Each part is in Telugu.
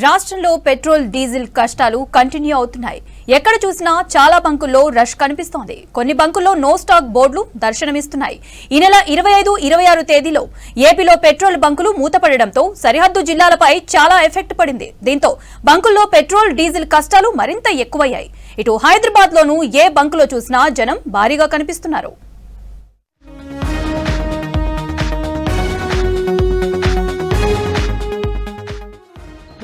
రాష్ట్రంలో పెట్రోల్ డీజిల్ కష్టాలు కంటిన్యూ అవుతున్నాయి. ఎక్కడ చూసినా చాలా బంకుల్లో రష్ కనిపిస్తోంది. కొన్ని బంకుల్లో నో స్టాక్ బోర్డులు దర్శనమిస్తున్నాయి. ఈ నెల 25, 26 తేదీలో ఏపీలో పెట్రోల్ బంకులు మూతపడడంతో సరిహద్దు జిల్లాలపై చాలా ఎఫెక్ట్ పడింది. దీంతో బంకుల్లో పెట్రోల్ డీజిల్ కష్టాలు మరింత ఎక్కువయ్యాయి. ఇటు హైదరాబాద్ లోనూ ఏ బంకులో చూసినా జనం భారీగా కనిపిస్తున్నారు.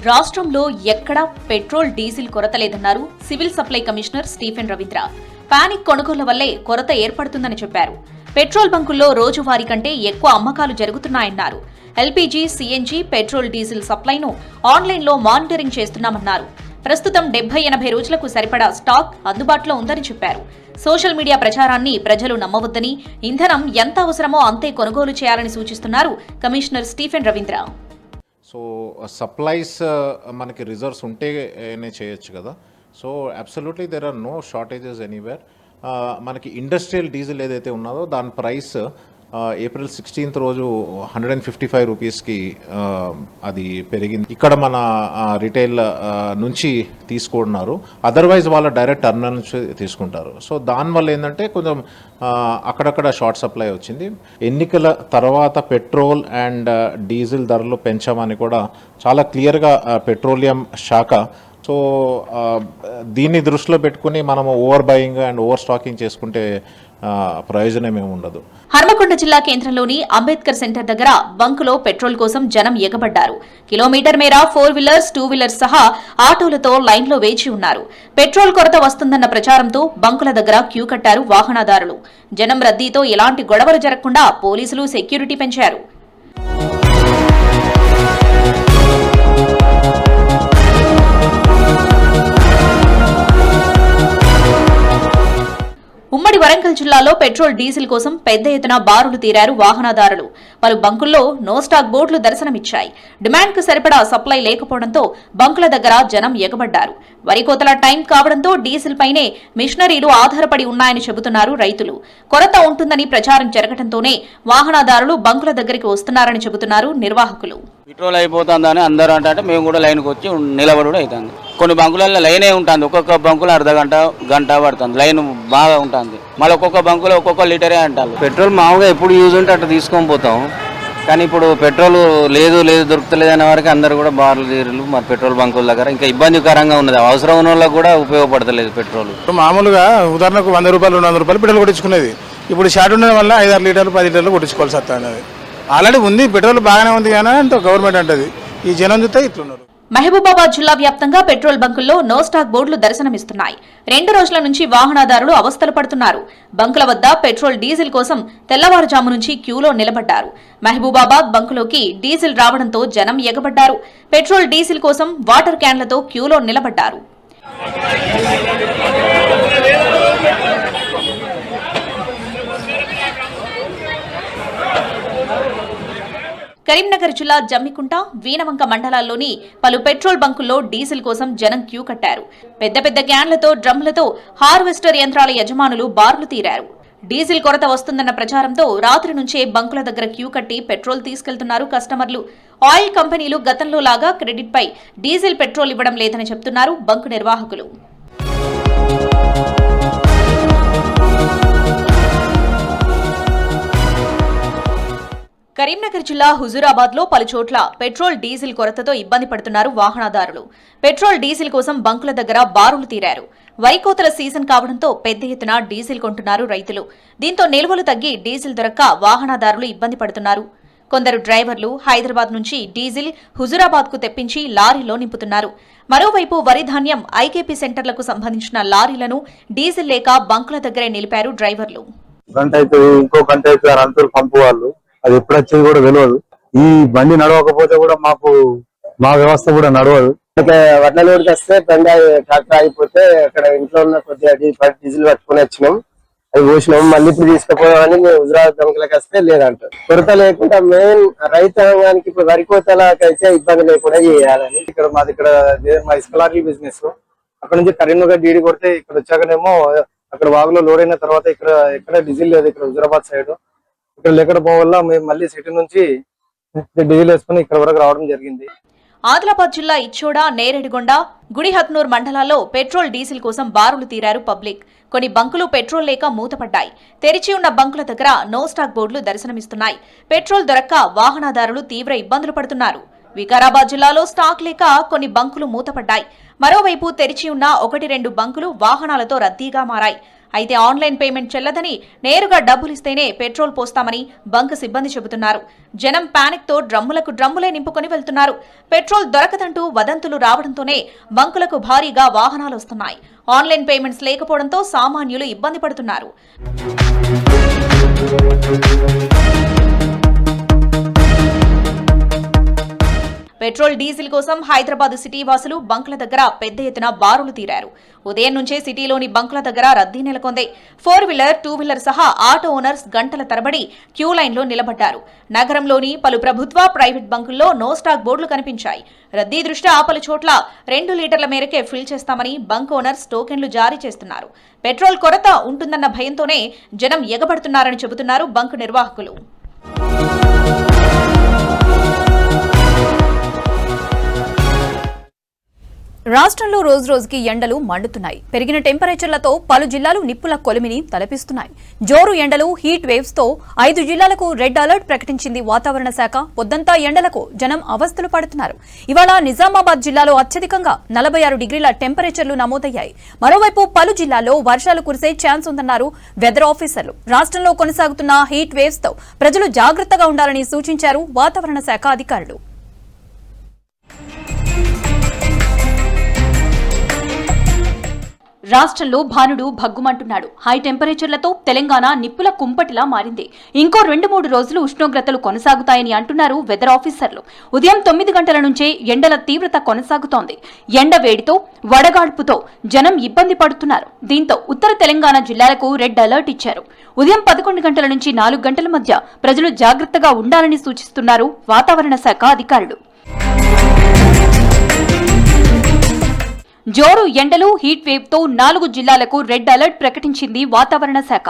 రాష్ట్రంలో ఎక్కడా పెట్రోల్ డీజిల్ కొరత లేదన్నారు civil supply commissioner Stephen Ravindra. Panic కొనుగోళ్ల వల్లే కొరత ఏర్పడుతుందని చెప్పారు. పెట్రోల్ బంకుల్లో రోజువారీ కంటే ఎక్కువ అమ్మకాలు జరుగుతున్నాయన్నారు. ఎల్పీజీ, సీఎన్జీ, పెట్రోల్ డీజిల్ సప్లైను ఆన్లైన్లో మానిటరింగ్ చేస్తున్నామన్నారు. ప్రస్తుతం 70-80 రోజులకు సరిపడా స్టాక్ అందుబాటులో ఉందని చెప్పారు. సోషల్ మీడియా ప్రచారాన్ని ప్రజలు నమ్మవద్దని, ఇంధనం ఎంత అవసరమో అంతే కొనుగోలు చేయాలని సూచిస్తున్నారు commissioner Stephen Ravindra. So supplies మనకి రిజర్వ్స్ ఉంటేనే చేయొచ్చు కదా. So absolutely there are no shortages anywhere. మనకి ఇండస్ట్రియల్ డీజిల్ ఏదైతే ఉన్నదో దాని ప్రైస్ ఏప్రిల్ 16th రోజు 155 రూపీస్కి అది పెరిగింది. ఇక్కడ మన రిటైల్ నుంచి తీసుకుంటున్నారు, అదర్వైజ్ వాళ్ళ డైరెక్ట్ టర్మినల్ నుంచి తీసుకుంటారు. సో దానివల్ల ఏంటంటే కొంచెం అక్కడక్కడ షార్ట్ సప్లై వచ్చింది. ఎన్నికల తర్వాత పెట్రోల్ అండ్ డీజిల్ ధరలు పెంచామని కూడా చాలా క్లియర్గా పెట్రోలియం శాఖ. సో దీన్ని దృష్టిలో పెట్టుకుని మనము over buying and over stocking చేసుకుంటే ప్రయోజనం ఏమి ఉండదు. హన్మకొండ జిల్లా కేంద్రంలోని అంబేద్కర్ సెంటర్ దగ్గర బంకులో పెట్రోల్ కోసం జనం ఎగబడ్డారు. కిలోమీటర్ మేర 4 వీలర్స్, 2 వీలర్స్ సహా ఆటోలతో లైన్లో వేచి ఉన్నారు. పెట్రోల్ కొరత వస్తుందన్న ప్రచారంతో బంకుల దగ్గర క్యూ కట్టారు వాహనదారులు. జనం రద్దీతో ఎలాంటి గొడవలు జరగకుండా పోలీసులు సెక్యూరిటీ పెంచారు. ఉమ్మడి వరంగల్ జిల్లాలో పెట్రోల్ డీజిల్ కోసం పెద్ద ఎత్తున బారులు తీరారు వాహనదారులు. పలు బంకుల్లో నో స్టాక్ బోర్డులు దర్శనమిచ్చాయి. డిమాండ్కు సరిపడా సప్లై లేకపోవడంతో బంకుల దగ్గర జనం ఎగబడ్డారు. వరి కోతల టైం కావడంతో డీజిల్ పైనే మిషనరీలు ఆధారపడి ఉన్నాయని చెబుతున్నారు రైతులు. కొరత ఉంటుందని ప్రచారం జరగడంతోనే వాహనదారులు బంకుల దగ్గరికి వస్తున్నారని చెబుతున్నారు నిర్వాహకులు. పెట్రోల్ అయిపోతుందని అందరూ అంటే మేము కూడా లైన్కి వచ్చి నిలబడి అవుతుంది. కొన్ని బంకులలో లైనే ఉంటుంది, ఒక్కొక్క బంకులో అర్ధ గంట పడుతుంది, లైన్ బాగా ఉంటుంది. మళ్ళీ ఒక్కొక్క బంకులో ఒక్కొక్క లీటరే అంటారు. పెట్రోల్ మామూలుగా ఎప్పుడు యూజ్ ఉంటే అట్లా తీసుకొని పోతాం, కానీ ఇప్పుడు పెట్రోల్ లేదు దొరుకుతలేదు అనే వరకు అందరూ కూడా బార్లు తీరులు మరి పెట్రోల్ బంకుల దగ్గర ఇంకా ఇబ్బందికరంగా ఉన్నది. అవసరం ఉన్న వాళ్ళకి కూడా ఉపయోగపడతలేదు పెట్రోల్. మామూలుగా ఉదాహరణకు 100 రూపాయలు 200 రూపాయలు పెట్రోల్ కొట్టించుకునేది ఇప్పుడు షార్ట్ ఉండడం వల్ల 5-6 లీటర్లు 10 లీటర్లు కొట్టించుకోవాల్సి వస్తుంది. ఆల్రెడీ ఉంది పెట్రోల్ బాగానే ఉంది కానీ అంటే గవర్నమెంట్ అంటది, ఈ జనం చూస్తే ఇట్లున్నారు. మహబూబాబాద్ జిల్లా వ్యాప్తంగా పెట్రోల్ బంకుల్లో నో స్టాక్ బోర్డులు దర్శనమిస్తున్నాయి. 2 రోజుల నుంచి వాహనదారులు అవస్థలు పడుతున్నారు. బంకుల వద్ద పెట్రోల్ డీజిల్ కోసం తెల్లవారుజాము నుంచి క్యూలో నిలబడ్డారు. మహబూబాబాద్ బంకులోకి డీజిల్ రావడంతో జనం ఎగబడ్డారు. పెట్రోల్ డీజిల్ కోసం వాటర్ క్యాన్లతో క్యూలో నిలబడ్డారు. కరీంనగర్ జిల్లా జమ్మికుంట, వీనవంక మండలాల్లోని పలు పెట్రోల్ బంకుల్లో డీజిల్ కోసం జనం క్యూ కట్టారు. పెద్ద క్యాన్లతో, డ్రమ్లతో హార్వెస్టర్ యంత్రాల యజమానులు బార్లు తీరారు. డీజిల్ కొరత వస్తుందన్న ప్రచారంతో రాత్రి నుంచే బంకుల దగ్గర క్యూ కట్టి పెట్రోల్ తీసుకెళ్తున్నారు కస్టమర్లు. ఆయిల్ కంపెనీలు గతంలో లాగా క్రెడిట్ పై డీజిల్, పెట్రోల్ ఇవ్వడం లేదని చెప్తున్నారు బంకు నిర్వాహకులు. కరీంనగర్ జిల్లా హుజూరాబాద్ లో పలుచోట్ల పెట్రోల్, డీజిల్ కొరతతో ఇబ్బంది పడుతున్నారు వాహనదారులు. పెట్రోల్, డీజిల్ కోసం బంకుల దగ్గర బారులు తీరారు. వరి కోతల సీజన్ కావడంతో పెద్ద ఎత్తున డీజిల్ కొంటున్నారు రైతులు. దీంతో నిల్వలు తగ్గి డీజిల్ దొరక్క వాహనదారులు ఇబ్బంది పడుతున్నారు. కొందరు డ్రైవర్లు హైదరాబాద్ నుంచి డీజిల్ హుజూరాబాద్ కు తెప్పించి లారీలో నింపుతున్నారు. మరోవైపు వరి ధాన్యం ఐకేపీ సెంటర్లకు సంబంధించిన లారీలను డీజిల్ లేక బంకుల దగ్గరే నిలిపారు డ్రైవర్లు. అది ఎప్పుడు వచ్చేది కూడా తెలియదు. ఈ బండి నడవకపోతే కూడా మా వ్యవస్థ కూడా నడవదు. వడ్ల లోడ్కి వస్తే ట్రాక్టర్ ఆగిపోతే అక్కడ ఇంట్లో ఉన్న కొద్దిగా డీజిల్ పట్టుకుని వచ్చినాం, అది పోసినాం. మళ్ళీ ఇప్పుడు తీసుకుపోదామని హుజూరాబాద్ బంకులకు వస్తే లేదంట. కొరత లేకుండా మెయిన్ రైతాంగానికి ఇప్పుడు వరి కోతలకైతే ఇబ్బంది లేకుండా చేయాలని మాది ఇక్కడ మా ఇసుకలారీ బిజినెస్. అక్కడ నుంచి కరీంనగర్ డీడీ కొడితే ఇక్కడ వచ్చాకనేమో అక్కడ వాగులో లోడ్ అయిన తర్వాత ఇక్కడ ఎక్కడ డీజిల్ లేదు. ఇక్కడ హుజూరాబాద్ సైడ్ ఇక్కడ లేకపోవడం వల్ల మేము మళ్ళీ సిటీ నుంచి డీజిల్ వేసుకుని ఇక్కడ వరకు రావడం జరిగింది. ఆదిలాబాద్ జిల్లా ఇచ్చోడ, నేరేడుగొండ, గుడిహత్నూర్ మండలాల్లో పెట్రోల్ డీజిల్ కోసం బారులు తీరారు పబ్లిక్. కొన్ని బంకులు పెట్రోల్ లేక మూతపడ్డాయి. తెరిచి ఉన్న బంకుల దగ్గర నో స్టాక్ బోర్డులు దర్శనమిస్తున్నాయి. పెట్రోల్ దొరక్క వాహనదారులు తీవ్ర ఇబ్బందులు పడుతున్నారు. వికారాబాద్ జిల్లాలో స్టాక్ లేక కొన్ని బంకులు మూతపడ్డాయి. మరోవైపు తెరిచి ఉన్న 1-2 బంకులు వాహనాలతో రద్దీగా మారాయి. అయితే ఆన్లైన్ పేమెంట్ చెల్లదని, నేరుగా డబ్బులిస్తేనే పెట్రోల్ పోస్తామని బంక్ సిబ్బంది చెబుతున్నారు. జనం పానిక్తో డ్రమ్ములకు డ్రమ్ములే నింపుకొని వెళ్తున్నారు. పెట్రోల్ దొరకదంటూ వదంతులు రావడంతోనే బంకులకు భారీగా వాహనాలు వస్తున్నాయి. ఆన్లైన్ పేమెంట్స్ లేకపోవడంతో సామాన్యులు ఇబ్బంది పడుతున్నారు. పెట్రోల్ డీజిల్ కోసం హైదరాబాద్ సిటీ వాసులు బంకుల దగ్గర పెద్ద ఎత్తున బారులు తీరారు. ఉదయం నుంచే సిటీలోని బంకుల దగ్గర రద్దీ నెలకొంది. 4-వీలర్, 2-వీలర్ సహా ఆటో ఓనర్స్ గంటల తరబడి క్యూ లైన్లో నిలబడ్డారు. నగరంలోని పలు ప్రభుత్వ, ప్రైవేట్ బంకుల్లో నో స్టాక్ బోర్డులు కనిపించాయి. రద్దీ దృష్ట్యా పలు చోట్ల 2 లీటర్ల మేరకే ఫిల్ చేస్తామని బంక్ ఓనర్స్ టోకెన్లు జారీ చేస్తున్నారు. పెట్రోల్ కొరత ఉంటుందన్న భయంతోనే జనం ఎగబడుతున్నారని చెబుతున్నారు బంక్ నిర్వాహకులు. రాష్ట్రంలో రోజురోజుకి ఎండలు మండుతున్నాయి. పెరిగిన టెంపరేచర్లతో పలు జిల్లాలు నిప్పుల కొలిమిని తలపిస్తున్నాయి. జోరు ఎండలు, హీట్ వేవ్స్ తో 5 జిల్లాలకు రెడ్ అలర్ట్ ప్రకటించింది వాతావరణ శాఖ. పొద్దంతా ఎండలకు జనం అవస్థలు పడుతున్నారు. ఇవాళ నిజామాబాద్ జిల్లాలో అత్యధికంగా 46 డిగ్రీల టెంపరేచర్లు నమోదయ్యాయి. మరోవైపు పలు జిల్లాల్లో వర్షాలు కురిసే ఛాన్స్ ఉందన్నారు వెదర్ ఆఫీసర్లు. రాష్ట్రంలో కొనసాగుతున్న హీట్ వేవ్స్ తో ప్రజలు జాగ్రత్తగా ఉండాలని సూచించారు వాతావరణ శాఖ అధికారులు. రాష్ట్రంలో భానుడు భగ్గుమంటున్నాడు. హై టెంపరేచర్లతో తెలంగాణ నిప్పుల కుంపటిలా మారింది. ఇంకో 2-3 రోజులు ఉష్ణోగ్రతలు కొనసాగుతాయని అంటున్నారు వెదర్ ఆఫీసర్లు. ఉదయం 9 గంటల నుంచే ఎండల తీవ్రత కొనసాగుతోంది. ఎండ వేడితో, వడగాడ్పుతో జనం ఇబ్బంది పడుతున్నారు. దీంతో ఉత్తర తెలంగాణ జిల్లాలకు రెడ్ అలర్ట్ ఇచ్చారు. ఉదయం 11 గంటల నుంచి 4 గంటల మధ్య ప్రజలు జాగ్రత్తగా ఉండాలని సూచిస్తున్నారు వాతావరణ శాఖ అధికారులు. జోరు ఎండలు, హీట్ వేవ్ తో 4 జిల్లాలకు రెడ్ అలర్ట్ ప్రకటించింది వాతావరణ శాఖ.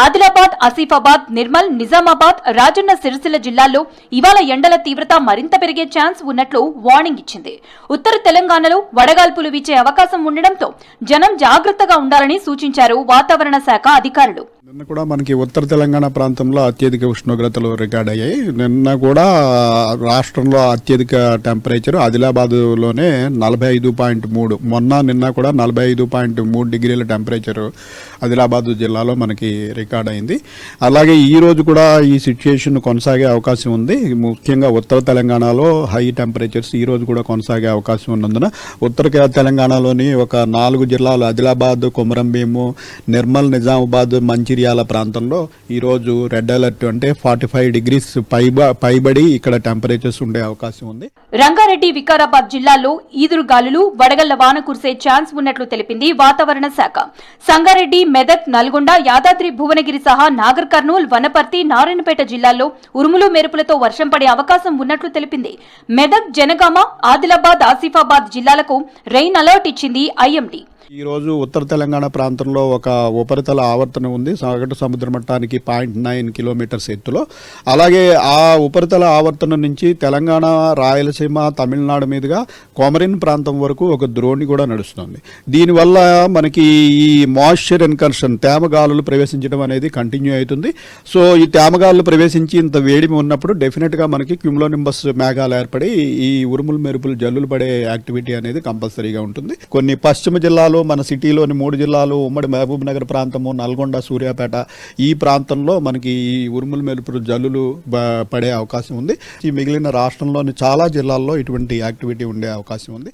ఆదిలాబాద్, ఆసిఫాబాద్, నిర్మల్, నిజామాబాద్, రాజన్న సిరిసిల్ల జిల్లాల్లో ఇవాళ ఎండల తీవ్రత మరింత పెరిగే ఛాన్స్ ఉన్నట్లు వార్నింగ్ ఇచ్చింది. ఉత్తర తెలంగాణలో వడగాల్పులు వీచే అవకాశం ఉండడంతో జనం జాగ్రత్తగా ఉండాలని సూచించారు వాతావరణ శాఖ అధికారులు. నిన్న కూడా మనకి ఉత్తర తెలంగాణ ప్రాంతంలో అత్యధిక ఉష్ణోగ్రతలు రికార్డ్ అయ్యాయి. నిన్న కూడా రాష్ట్రంలో అత్యధిక టెంపరేచర్ ఆదిలాబాద్లోనే 45.3, నిన్న కూడా 45.3 డిగ్రీల టెంపరేచర్ ఆదిలాబాద్ జిల్లాలో మనకి రికార్డ్ అయింది. అలాగే ఈ రోజు కూడా ఈ సిచ్యుయేషన్ కొనసాగే అవకాశం ఉంది. ముఖ్యంగా ఉత్తర తెలంగాణలో హై టెంపరేచర్స్ ఈ రోజు కూడా కొనసాగే అవకాశం ఉన్నందున ఉత్తర తెలంగాణలోని ఒక 4 జిల్లాలు ఆదిలాబాద్, కొమరంభీము, నిర్మల్, నిజామాబాద్, మంచిర్యాల ప్రాంతంలో ఈరోజు రెడ్ అలర్ట్ అంటే 45 డిగ్రీస్ పైబడి ఇక్కడ టెంపరేచర్స్ ఉండే అవకాశం ఉంది. రంగారెడ్డి, వికారాబాద్ జిల్లాల్లో ఈదురుగాలులు, వడగళ్ల వాన కురిసే ఛాన్స్ ఉన్నట్లు తెలిపింది వాతావరణ శాఖ. సంగారెడ్డి, మెదక్, నల్గొండ, యాదాద్రి, భువనగిరి సహా నాగర్ కర్నూల్, వనపర్తి, నారాయణపేట జిల్లాల్లో ఉరుములు మెరుపులతో వర్షం పడే అవకాశం ఉన్నట్లు తెలిపింది. మెదక్, జనగామ, ఆదిలాబాద్, ఆసిఫాబాద్ జిల్లాలకు రెయిన్ అలర్ట్ ఇచ్చింది ఐఎండీ. ఈ రోజు ఉత్తర తెలంగాణ ప్రాంతంలో ఒక ఉపరితల ఆవర్తనం ఉంది సగటు సముద్ర మట్టానికి 0.9 కిలోమీటర్స్ ఎత్తులో. అలాగే ఆ ఉపరితల ఆవర్తనం నుంచి తెలంగాణ, రాయలసీమ, తమిళనాడు మీదుగా కొమరిన్ ప్రాంతం వరకు ఒక ద్రోణి కూడా నడుస్తుంది. దీనివల్ల మనకి ఈ మాయిశ్చర్ ఎన్కర్షన్, తేమగాలులు ప్రవేశించడం అనేది కంటిన్యూ అవుతుంది. సో ఈ తేమగాలులు ప్రవేశించి ఇంత వేడిమి ఉన్నప్పుడు డెఫినెట్గా మనకి క్యుములోనింబస్ మేఘాలు ఏర్పడి ఈ ఉరుములు మెరుపులు జల్లులు పడే యాక్టివిటీ అనేది కంపల్సరీగా ఉంటుంది. కొన్ని పశ్చిమ జిల్లాలో, మన సిటీలోని 3 జిల్లాలు, ఉమ్మడి మహబూబ్ నగర్ ప్రాంతము, నల్గొండ, సూర్యాపేట ఈ ప్రాంతంలో మనకి ఈ ఉరుములు మెరుపులు జల్లులు పడే అవకాశం ఉంది. ఈ మిగిలిన రాష్ట్రంలోని చాలా జిల్లాల్లో ఇటువంటి యాక్టివిటీ ఉండే అవకాశం ఉంది.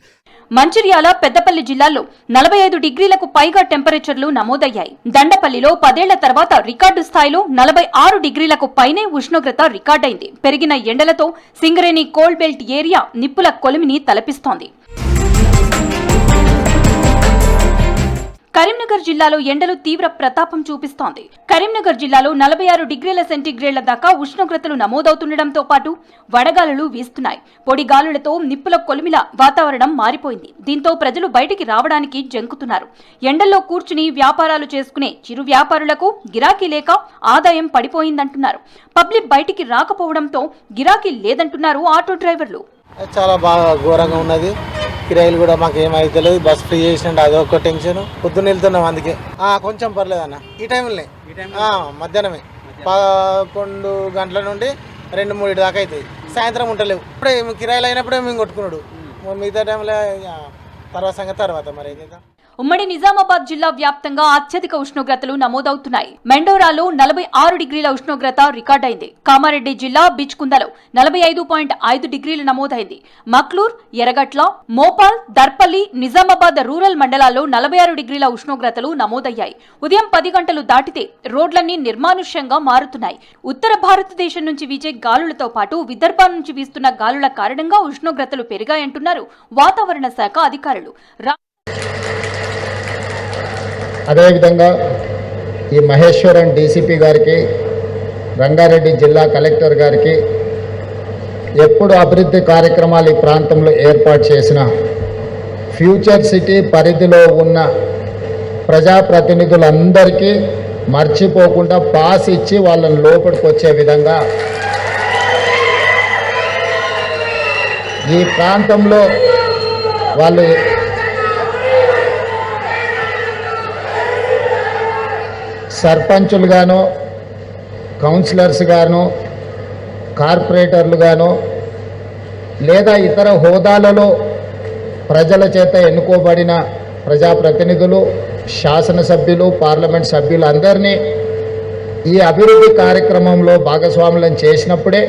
మంచిర్యాల, పెద్దపల్లి జిల్లాల్లో 45 డిగ్రీలకు పైగా టెంపరేచర్లు నమోదయ్యాయి. దండపల్లిలో 10 ఏళ్ల తర్వాత రికార్డు స్థాయిలో 46 డిగ్రీలకు పైనే ఉష్ణోగ్రత రికార్డైంది. పెరిగిన ఎండలతో సింగరేణి కోల్డ్ బెల్ట్ ఏరియా నిప్పుల కొలిమిని తలపిస్తోంది. కరీంనగర్ జిల్లాలో ఎండలు తీవ్ర ప్రతాపం చూపిస్తోంది. కరీంనగర్ జిల్లాలో 46 డిగ్రీల సెంటీగ్రేడ్ల దాకా ఉష్ణోగ్రతలు నమోదవుతుండటంతో పాటు వడగాలులు వీస్తున్నాయి. పొడి గాలులతో నిప్పుల కొలిమిల వాతావరణం మారిపోయింది. దీంతో ప్రజలు బయటికి రావడానికి జంకుతున్నారు. ఎండల్లో కూర్చుని వ్యాపారాలు చేసుకునే చిరు వ్యాపారులకు గిరాకీ లేక ఆదాయం పడిపోయిందంటున్నారు. పబ్లిక్ బయటికి రాకపోవడంతో గిరాకీ లేదంటున్నారు ఆటో డ్రైవర్లు. చాలా బాగా ఘోరంగా ఉన్నది. కిరాయిలు కూడా మాకు ఏమైతలేదు. బస్ ఫ్రీ చేసినట్టు అదొక టెన్షన్. పొద్దున్న వెళ్తున్నాం అందుకే. కొంచెం పర్లేదన్న. ఈ టైంలోనే మధ్యాహ్నమే 11 గంటల నుండి 2-3 దాకా అవుతుంది. సాయంత్రం ఉంటలేవు. ఇప్పుడే కిరాయిలు అయినప్పుడే మేము కొట్టుకున్నాడు. మిగతా టైంలో తర్వాత సంగతి తర్వాత మరి ఏదైతే. ఉమ్మడి నిజామాబాద్ జిల్లా వ్యాప్తంగా అత్యధిక ఉష్ణోగ్రతలు నమోదవుతున్నాయి. మెండోరాలో 46 డిగ్రీల ఉష్ణోగ్రత రికార్డైంది. కామారెడ్డి జిల్లా బిచ్కుందలో 45.5 డిగ్రీలు నమోదైంది. మక్లూర్, ఎర్రగట్ల, మోపాల్, దర్పల్లి, నిజామాబాద్ రూరల్ మండలాల్లో 46 డిగ్రీల ఉష్ణోగ్రతలు నమోదయ్యాయి. ఉదయం 10 గంటలు దాటితే రోడ్లన్నీ నిర్మానుష్యంగా మారుతున్నాయి. ఉత్తర భారతదేశం నుంచి వీచే గాలులతో పాటు విదర్భ నుంచి వీస్తున్న గాలుల కారణంగా ఉష్ణోగ్రతలు పెరిగాయంటున్నారు వాతావరణ శాఖ అధికారులు. అదేవిధంగా ఈ మహేశ్వరం డీసీపీ గారికి, రంగారెడ్డి జిల్లా కలెక్టర్ గారికి ఎప్పుడు అభివృద్ధి కార్యక్రమాలు ఈ ప్రాంతంలో ఏర్పాటు చేసిన ఫ్యూచర్ సిటీ పరిధిలో ఉన్న ప్రజాప్రతినిధులందరికీ మర్చిపోకుండా పాస్ ఇచ్చి వాళ్ళని లోపలికి వచ్చే విధంగా ఈ ప్రాంతంలో వాళ్ళు సర్పంచులు గాను, కౌన్సిలర్స్ గాను, కార్పొరేటర్లు గాను, లేదా ఇతర హోదాలలో ప్రజల చేత ఎన్నుకోబడిన ప్రజాప్రతినిధులు, శాసనసభ్యులు, పార్లమెంట్ సభ్యులు అందరినీ ఈ అభివృద్ధి కార్యక్రమంలో భాగస్వాములను చేసినప్పుడే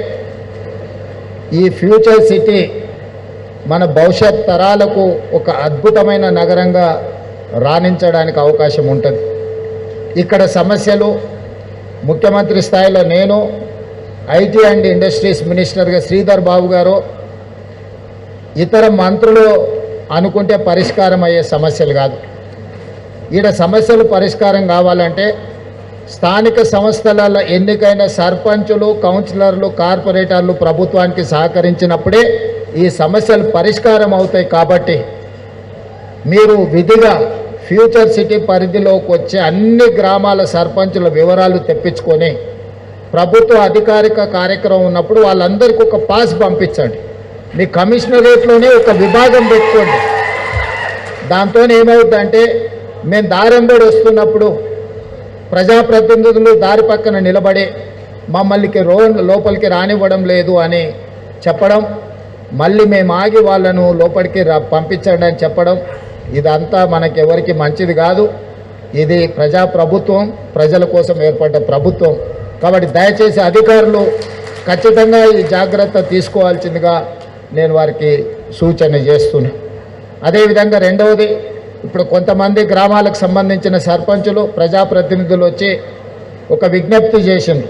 ఈ ఫ్యూచర్ సిటీ మన భవిష్యత్ తరాలకు ఒక అద్భుతమైన నగరంగా రాణించడానికి అవకాశం ఉంటుంది. ఇక్కడ సమస్యలు ముఖ్యమంత్రి స్థాయిలో నేను, ఐటీ అండ్ ఇండస్ట్రీస్ మినిస్టర్గా శ్రీధర్ బాబు గారు, ఇతర మంత్రులు అనుకుంటే పరిష్కారం అయ్యే సమస్యలు కాదు. ఈడ సమస్యలు పరిష్కారం కావాలంటే స్థానిక సంస్థలలో ఎన్నికైన సర్పంచులు, కౌన్సిలర్లు, కార్పొరేటర్లు ప్రభుత్వానికి సహకరించినప్పుడే ఈ సమస్యలు పరిష్కారం అవుతాయి. కాబట్టి మీరు విధిగా ఫ్యూచర్ సిటీ పరిధిలోకి వచ్చే అన్ని గ్రామాల సర్పంచుల వివరాలు తెప్పించుకొని ప్రభుత్వ అధికారిక కార్యక్రమం ఉన్నప్పుడు వాళ్ళందరికీ ఒక పాస్ పంపించండి. మీ కమిషనరేట్లోనే ఒక విభాగం పెట్టుకోండి. దాంతో ఏమవుతుందంటే మేము దారంబడి వస్తున్నప్పుడు ప్రజాప్రతినిధులు దారి పక్కన నిలబడి మమ్మల్ని లోపలికి రానివ్వడం లేదు అని చెప్పడం, మళ్ళీ మేము ఆగి వాళ్ళను లోపలికి పంపించండి అని చెప్పడం, ఇదంతా మనకెవరికి మంచిది కాదు. ఇది ప్రజాప్రభుత్వం, ప్రజల కోసం ఏర్పడ్డ ప్రభుత్వం. కాబట్టి దయచేసి అధికారులు ఖచ్చితంగా ఈ జాగ్రత్త తీసుకోవాల్సిందిగా నేను వారికి సూచన చేస్తున్నా. అదేవిధంగా రెండవది, ఇప్పుడు కొంతమంది గ్రామాలకు సంబంధించిన సర్పంచులు, ప్రజాప్రతినిధులు వచ్చి ఒక విజ్ఞప్తి చేసింది.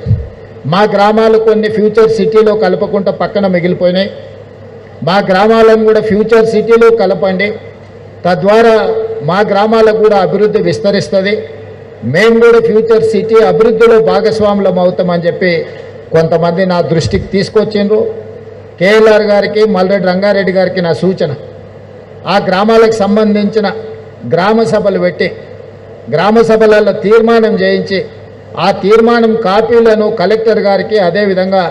మా గ్రామాలు కొన్ని ఫ్యూచర్ సిటీలో కలపకుండా పక్కన మిగిలిపోయినాయి. మా గ్రామాలను కూడా ఫ్యూచర్ సిటీలో కలపండి, తద్వారా మా గ్రామాలకు కూడా అభివృద్ధి విస్తరిస్తుంది, మేము కూడా ఫ్యూచర్ సిటీ అభివృద్ధిలో భాగస్వాములం అవుతామని చెప్పి కొంతమంది నా దృష్టికి తీసుకొచ్చిండ్రు. కేఎల్ఆర్ గారికి, మల్రెడ్డి రంగారెడ్డి గారికి నా సూచన, ఆ గ్రామాలకు సంబంధించిన గ్రామ సభలు పెట్టి గ్రామ సభలలో తీర్మానం చేయించి ఆ తీర్మానం కాపీలను కలెక్టర్ గారికి, అదేవిధంగా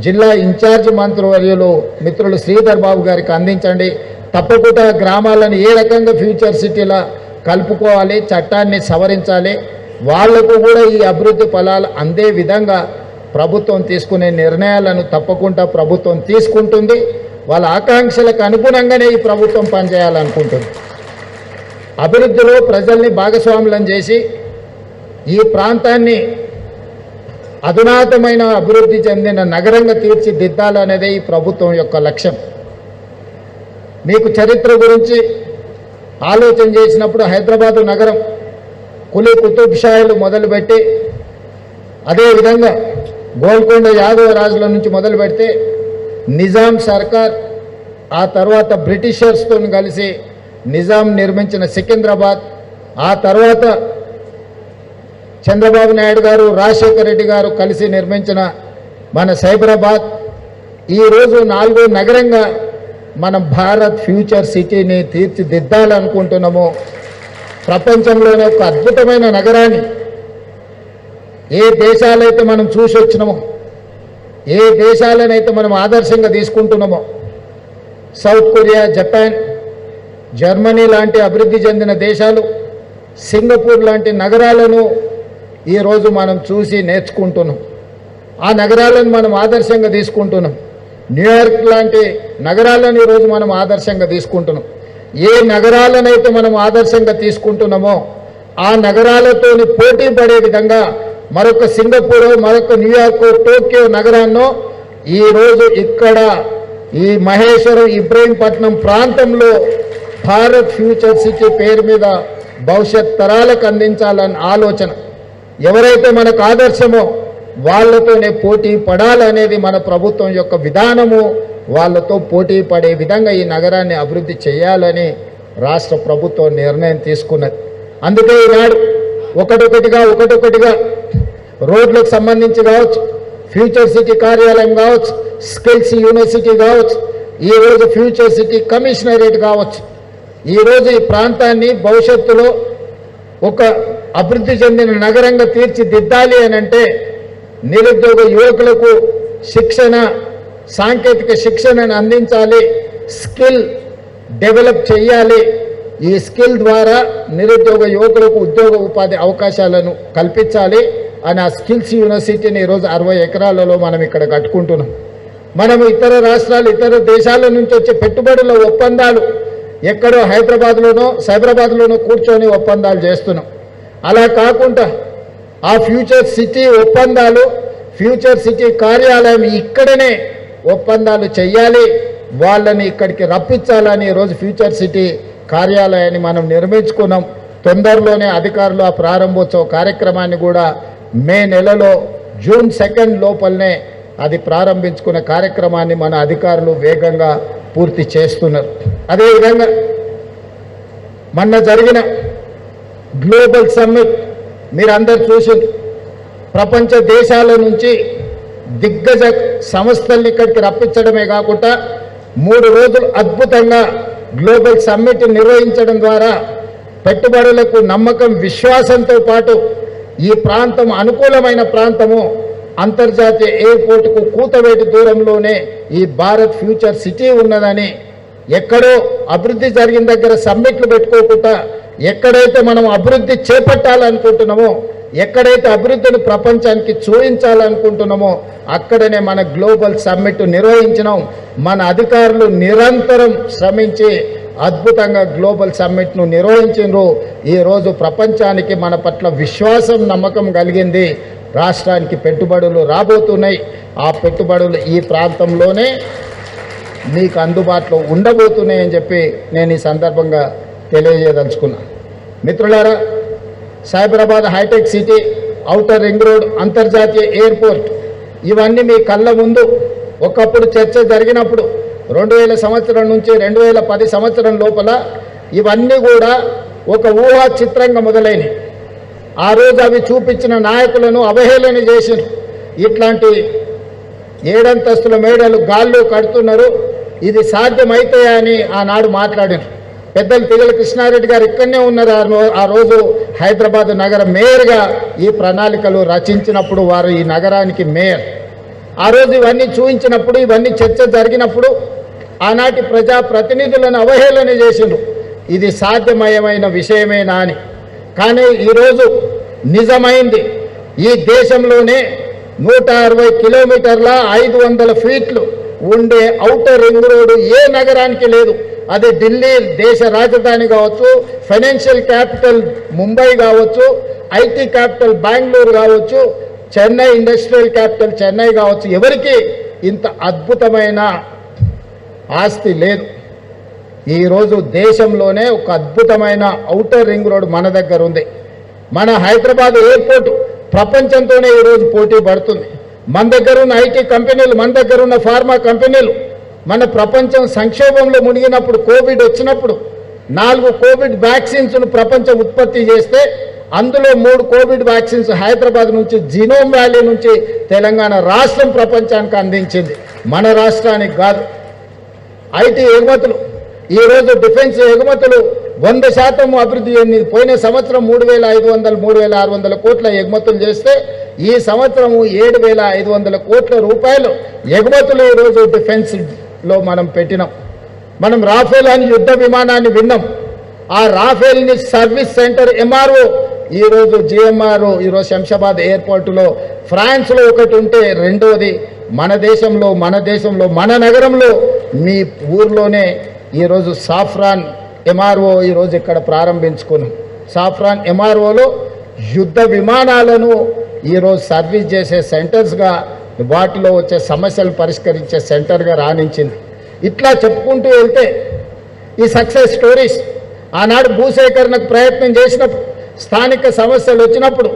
జిల్లా ఇన్ఛార్జ్ మంత్రివర్యులు మిత్రులు శ్రీధర్ బాబు గారికి అందించండి. తప్పకుండా గ్రామాలను ఏ రకంగా ఫ్యూచర్ సిటీలో కలుపుకోవాలి, చట్టాన్ని సవరించాలి, వాళ్లకు కూడా ఈ అభివృద్ధి ఫలాలు అందే విధంగా ప్రభుత్వం తీసుకునే నిర్ణయాలను తప్పకుండా ప్రభుత్వం తీసుకుంటుంది. వాళ్ళ ఆకాంక్షలకు అనుగుణంగానే ఈ ప్రభుత్వం పనిచేయాలనుకుంటుంది. అభివృద్ధిలో ప్రజల్ని భాగస్వాములను చేసి ఈ ప్రాంతాన్ని అధునాతమైన అభివృద్ధి చెందిన నగరంగా తీర్చిదిద్దాలనేదే ఈ ప్రభుత్వం యొక్క లక్ష్యం. మీకు చరిత్ర గురించి ఆలోచన చేసినప్పుడు హైదరాబాదు నగరం కులీ కుతుబ్ షాయిలు మొదలుపెట్టి, అదేవిధంగా గోల్కొండ యాదవ రాజుల నుంచి మొదలు పెడితే నిజాం సర్కార్, ఆ తర్వాత బ్రిటిషర్స్తో కలిసి నిజాం నిర్మించిన సికింద్రాబాద్, ఆ తర్వాత చంద్రబాబు నాయుడు గారు, రాజశేఖర రెడ్డి గారు కలిసి నిర్మించిన మన సైబరాబాద్, ఈరోజు 4వ నగరంగా మనం భారత్ ఫ్యూచర్ సిటీని తీర్చిదిద్దాలనుకుంటున్నాము. ప్రపంచంలోనే ఒక అద్భుతమైన నగరాన్ని ఏ దేశాలైతే మనం చూసి వచ్చినామో, ఏ దేశాలనైతే మనం ఆదర్శంగా తీసుకుంటున్నామో, సౌత్ కొరియా, జపాన్, జర్మనీ లాంటి అభివృద్ధి చెందిన దేశాలు, సింగపూర్ లాంటి నగరాలను ఈరోజు మనం చూసి నేర్చుకుంటున్నాం. ఆ నగరాలను మనం ఆదర్శంగా తీసుకుంటున్నాం. న్యూయార్క్ లాంటి నగరాలను ఈరోజు మనం ఆదర్శంగా తీసుకుంటున్నాం. ఏ నగరాలనైతే మనం ఆదర్శంగా తీసుకుంటున్నామో ఆ నగరాలతోని పోటీ పడే విధంగా మరొక సింగపూర్, మరొక న్యూయార్క్, టోక్యో నగరాల్లో ఈరోజు ఇక్కడ ఈ మహేశ్వరం, ఇబ్రహీంపట్నం ప్రాంతంలో భారత్ ఫ్యూచర్ సిటీ పేరు మీద భవిష్యత్ తరాలకు అందించాలన్న ఆలోచన. ఎవరైతే మనకు ఆదర్శమో వాళ్ళతోనే పోటీ పడాలనేది మన ప్రభుత్వం యొక్క విధానము. వాళ్ళతో పోటీ పడే విధంగా ఈ నగరాన్ని అభివృద్ధి చేయాలని రాష్ట్ర ప్రభుత్వం నిర్ణయం తీసుకున్నది. అందుకే ఈనాడు ఒకటొకటిగా రోడ్లకు సంబంధించి కావచ్చు, ఫ్యూచర్ సిటీ కార్యాలయం కావచ్చు, స్కిల్స్ యూనివర్సిటీ కావచ్చు, ఈరోజు ఫ్యూచర్ సిటీ కమిషనరేట్ కావచ్చు, ఈరోజు ఈ ప్రాంతాన్ని భవిష్యత్తులో ఒక అభివృద్ధి చెందిన నగరంగా తీర్చిదిద్దాలి అని అంటే నిరుద్యోగ యువకులకు శిక్షణ, సాంకేతిక శిక్షణను అందించాలి, స్కిల్ డెవలప్ చేయాలి. ఈ స్కిల్ ద్వారా నిరుద్యోగ యువకులకు ఉద్యోగ ఉపాధి అవకాశాలను కల్పించాలి అని ఆ స్కిల్స్ యూనివర్సిటీని ఈరోజు 60 ఎకరాలలో మనం ఇక్కడ కట్టుకుంటున్నాం. మనం ఇతర రాష్ట్రాలు, ఇతర దేశాల నుంచి వచ్చే పెట్టుబడుల ఒప్పందాలు ఎక్కడో హైదరాబాద్లోనో సైబరాబాద్లోనో కూర్చొని ఒప్పందాలు చేస్తున్నాం. అలా కాకుండా ఆ ఫ్యూచర్ సిటీ ఒప్పందాలు, ఫ్యూచర్ సిటీ కార్యాలయం ఇక్కడనే ఒప్పందాలు చేయాలి, వాళ్ళని ఇక్కడికి రప్పించాలని ఈరోజు ఫ్యూచర్ సిటీ కార్యాలయాన్ని మనం నిర్మించుకున్నాం. తొందరలోనే అధికారులు ఆ ప్రారంభోత్సవ కార్యక్రమాన్ని కూడా మే నెలలో జూన్ 2 లోపలనే అది ప్రారంభించుకునే కార్యక్రమాన్ని మన అధికారులు వేగంగా పూర్తి చేస్తున్నారు. అదేవిధంగా మొన్న జరిగిన గ్లోబల్ సమ్మిట్ మీరందరూ చూసింది. ప్రపంచ దేశాల నుంచి దిగ్గజ సంస్థల్ని ఇక్కడికి రప్పించడమే కాకుండా 3 రోజులు అద్భుతంగా గ్లోబల్ సమ్మిట్ నిర్వహించడం ద్వారా పెట్టుబడులకు నమ్మకం, విశ్వాసంతో పాటు ఈ ప్రాంతం అనుకూలమైన ప్రాంతము, అంతర్జాతీయ ఎయిర్పోర్టుకు కూతవేటి దూరంలోనే ఈ భారత్ ఫ్యూచర్ సిటీ ఉన్నదని, ఎక్కడో అభివృద్ధి జరిగిన దగ్గర సమ్మిట్లు పెట్టుకోకుండా ఎక్కడైతే మనం అభివృద్ధి చేపట్టాలనుకుంటున్నామో, ఎక్కడైతే అభివృద్ధిని ప్రపంచానికి చూపించాలనుకుంటున్నామో అక్కడనే మన గ్లోబల్ సమ్మిట్ నిర్వహించినాం. మన అధికారులు నిరంతరం శ్రమించి అద్భుతంగా గ్లోబల్ సమ్మిట్ను నిర్వహించారు. ఈరోజు ప్రపంచానికి మన పట్ల విశ్వాసం, నమ్మకం కలిగింది. రాష్ట్రానికి పెట్టుబడులు రాబోతున్నాయి. ఆ పెట్టుబడులు ఈ ప్రాంతంలోనే మీకు అందుబాటులో ఉండబోతున్నాయని చెప్పి నేను ఈ సందర్భంగా తెలియజేయదలుచుకున్నాను. మిత్రులారా, Cyberabad hi-tech city, outer ring road, అంతర్జాతీయ ఎయిర్పోర్ట్ ఇవన్నీ మీ కళ్ళ ముందు ఒకప్పుడు చర్చ జరిగినప్పుడు 2000 సంవత్సరం నుంచి 2010 సంవత్సరం లోపల ఇవన్నీ కూడా ఒక ఊహా చిత్రంగా మొదలైనవి. ఆ రోజు అవి చూపించిన నాయకులను అవహేళన చేసినారు. ఇట్లాంటి 7 అంతస్తుల మేడలు గాల్లో కడుతున్నారు, ఇది సాధ్యమైతాయా అని ఆనాడు మాట్లాడారు. పెద్దలు తిగల కృష్ణారెడ్డి గారు ఇక్కడనే ఉన్నారు. ఆ రోజు హైదరాబాద్ నగర మేయర్గా ఈ ప్రణాళికలు రచించినప్పుడు వారు ఈ నగరానికి మేయర్. ఆ రోజు ఇవన్నీ చూపించినప్పుడు, ఇవన్నీ చర్చ జరిగినప్పుడు ఆనాటి ప్రజాప్రతినిధులను అవహేళన చేసిండ్రు, ఇది సాధ్యమయమైన విషయమేనా అని. కానీ ఈరోజు నిజమైంది. ఈ దేశంలోనే 160 కిలోమీటర్ల 500 ఫీట్లు ఉండే ఔటర్ రింగ్ రోడ్డు ఏ నగరానికి లేదు. అది ఢిల్లీ దేశ రాజధాని కావచ్చు, ఫైనాన్షియల్ క్యాపిటల్ ముంబై కావచ్చు, ఐటీ క్యాపిటల్ బెంగళూరు కావచ్చు, చెన్నై ఇండస్ట్రియల్ క్యాపిటల్ చెన్నై కావచ్చు, ఎవరికి ఇంత అద్భుతమైన ఆస్తి లేదు. ఈరోజు దేశంలోనే ఒక అద్భుతమైన ఔటర్ రింగ్ రోడ్ మన దగ్గర ఉంది. మన హైదరాబాద్ ఎయిర్పోర్ట్ ప్రపంచంతోనే ఈరోజు పోటీ పడుతుంది. మన దగ్గర ఉన్న ఐటీ కంపెనీలు, మన దగ్గర ఉన్న ఫార్మా కంపెనీలు, మన ప్రపంచం సంక్షోభంలో మునిగినప్పుడు, కోవిడ్ వచ్చినప్పుడు 4 కోవిడ్ వ్యాక్సిన్స్ను ప్రపంచం ఉత్పత్తి చేస్తే అందులో 3 కోవిడ్ వ్యాక్సిన్స్ హైదరాబాద్ నుంచి, జినోమ్ వ్యాలీ నుంచి తెలంగాణ రాష్ట్రం ప్రపంచానికి అందించింది, మన రాష్ట్రానికి కాదు. ఐటీ ఎగుమతులు, ఈరోజు డిఫెన్స్ ఎగుమతులు 100% అభివృద్ధి చెందింది. పోయిన సంవత్సరం 3500, 3600 కోట్ల ఎగుమతులు చేస్తే ఈ సంవత్సరము 7500 కోట్ల రూపాయలు ఎగుమతులు ఈరోజు డిఫెన్స్లో మనం పెట్టినాం. మనం రాఫేల్ అని యుద్ధ విమానాన్ని విన్నాం. ఆ రాఫేల్ని సర్వీస్ సెంటర్ ఎంఆర్ఓ ఈరోజు జిఎంఆర్ ఈరోజు శంషాబాద్ ఎయిర్పోర్టులో ఫ్రాన్స్లో ఒకటి ఉంటే రెండోది మన దేశంలో మన నగరంలో మీ ఊర్లోనే ఈరోజు సాఫ్రాన్ ఎంఆర్ఓ ఈరోజు ఇక్కడ ప్రారంభించుకున్నాం. సాఫ్రాన్ ఎంఆర్ఓలో యుద్ధ విమానాలను ఈరోజు సర్వీస్ చేసే సెంటర్స్గా, వాటిలో వచ్చే సమస్యలు పరిష్కరించే సెంటర్గా రాణించింది. ఇట్లా చెప్పుకుంటూ వెళ్తే ఈ సక్సెస్ స్టోరీస్ ఆనాడు భూసేకరణకు ప్రయత్నం చేసినప్పుడు, స్థానిక సమస్యలు వచ్చినప్పుడు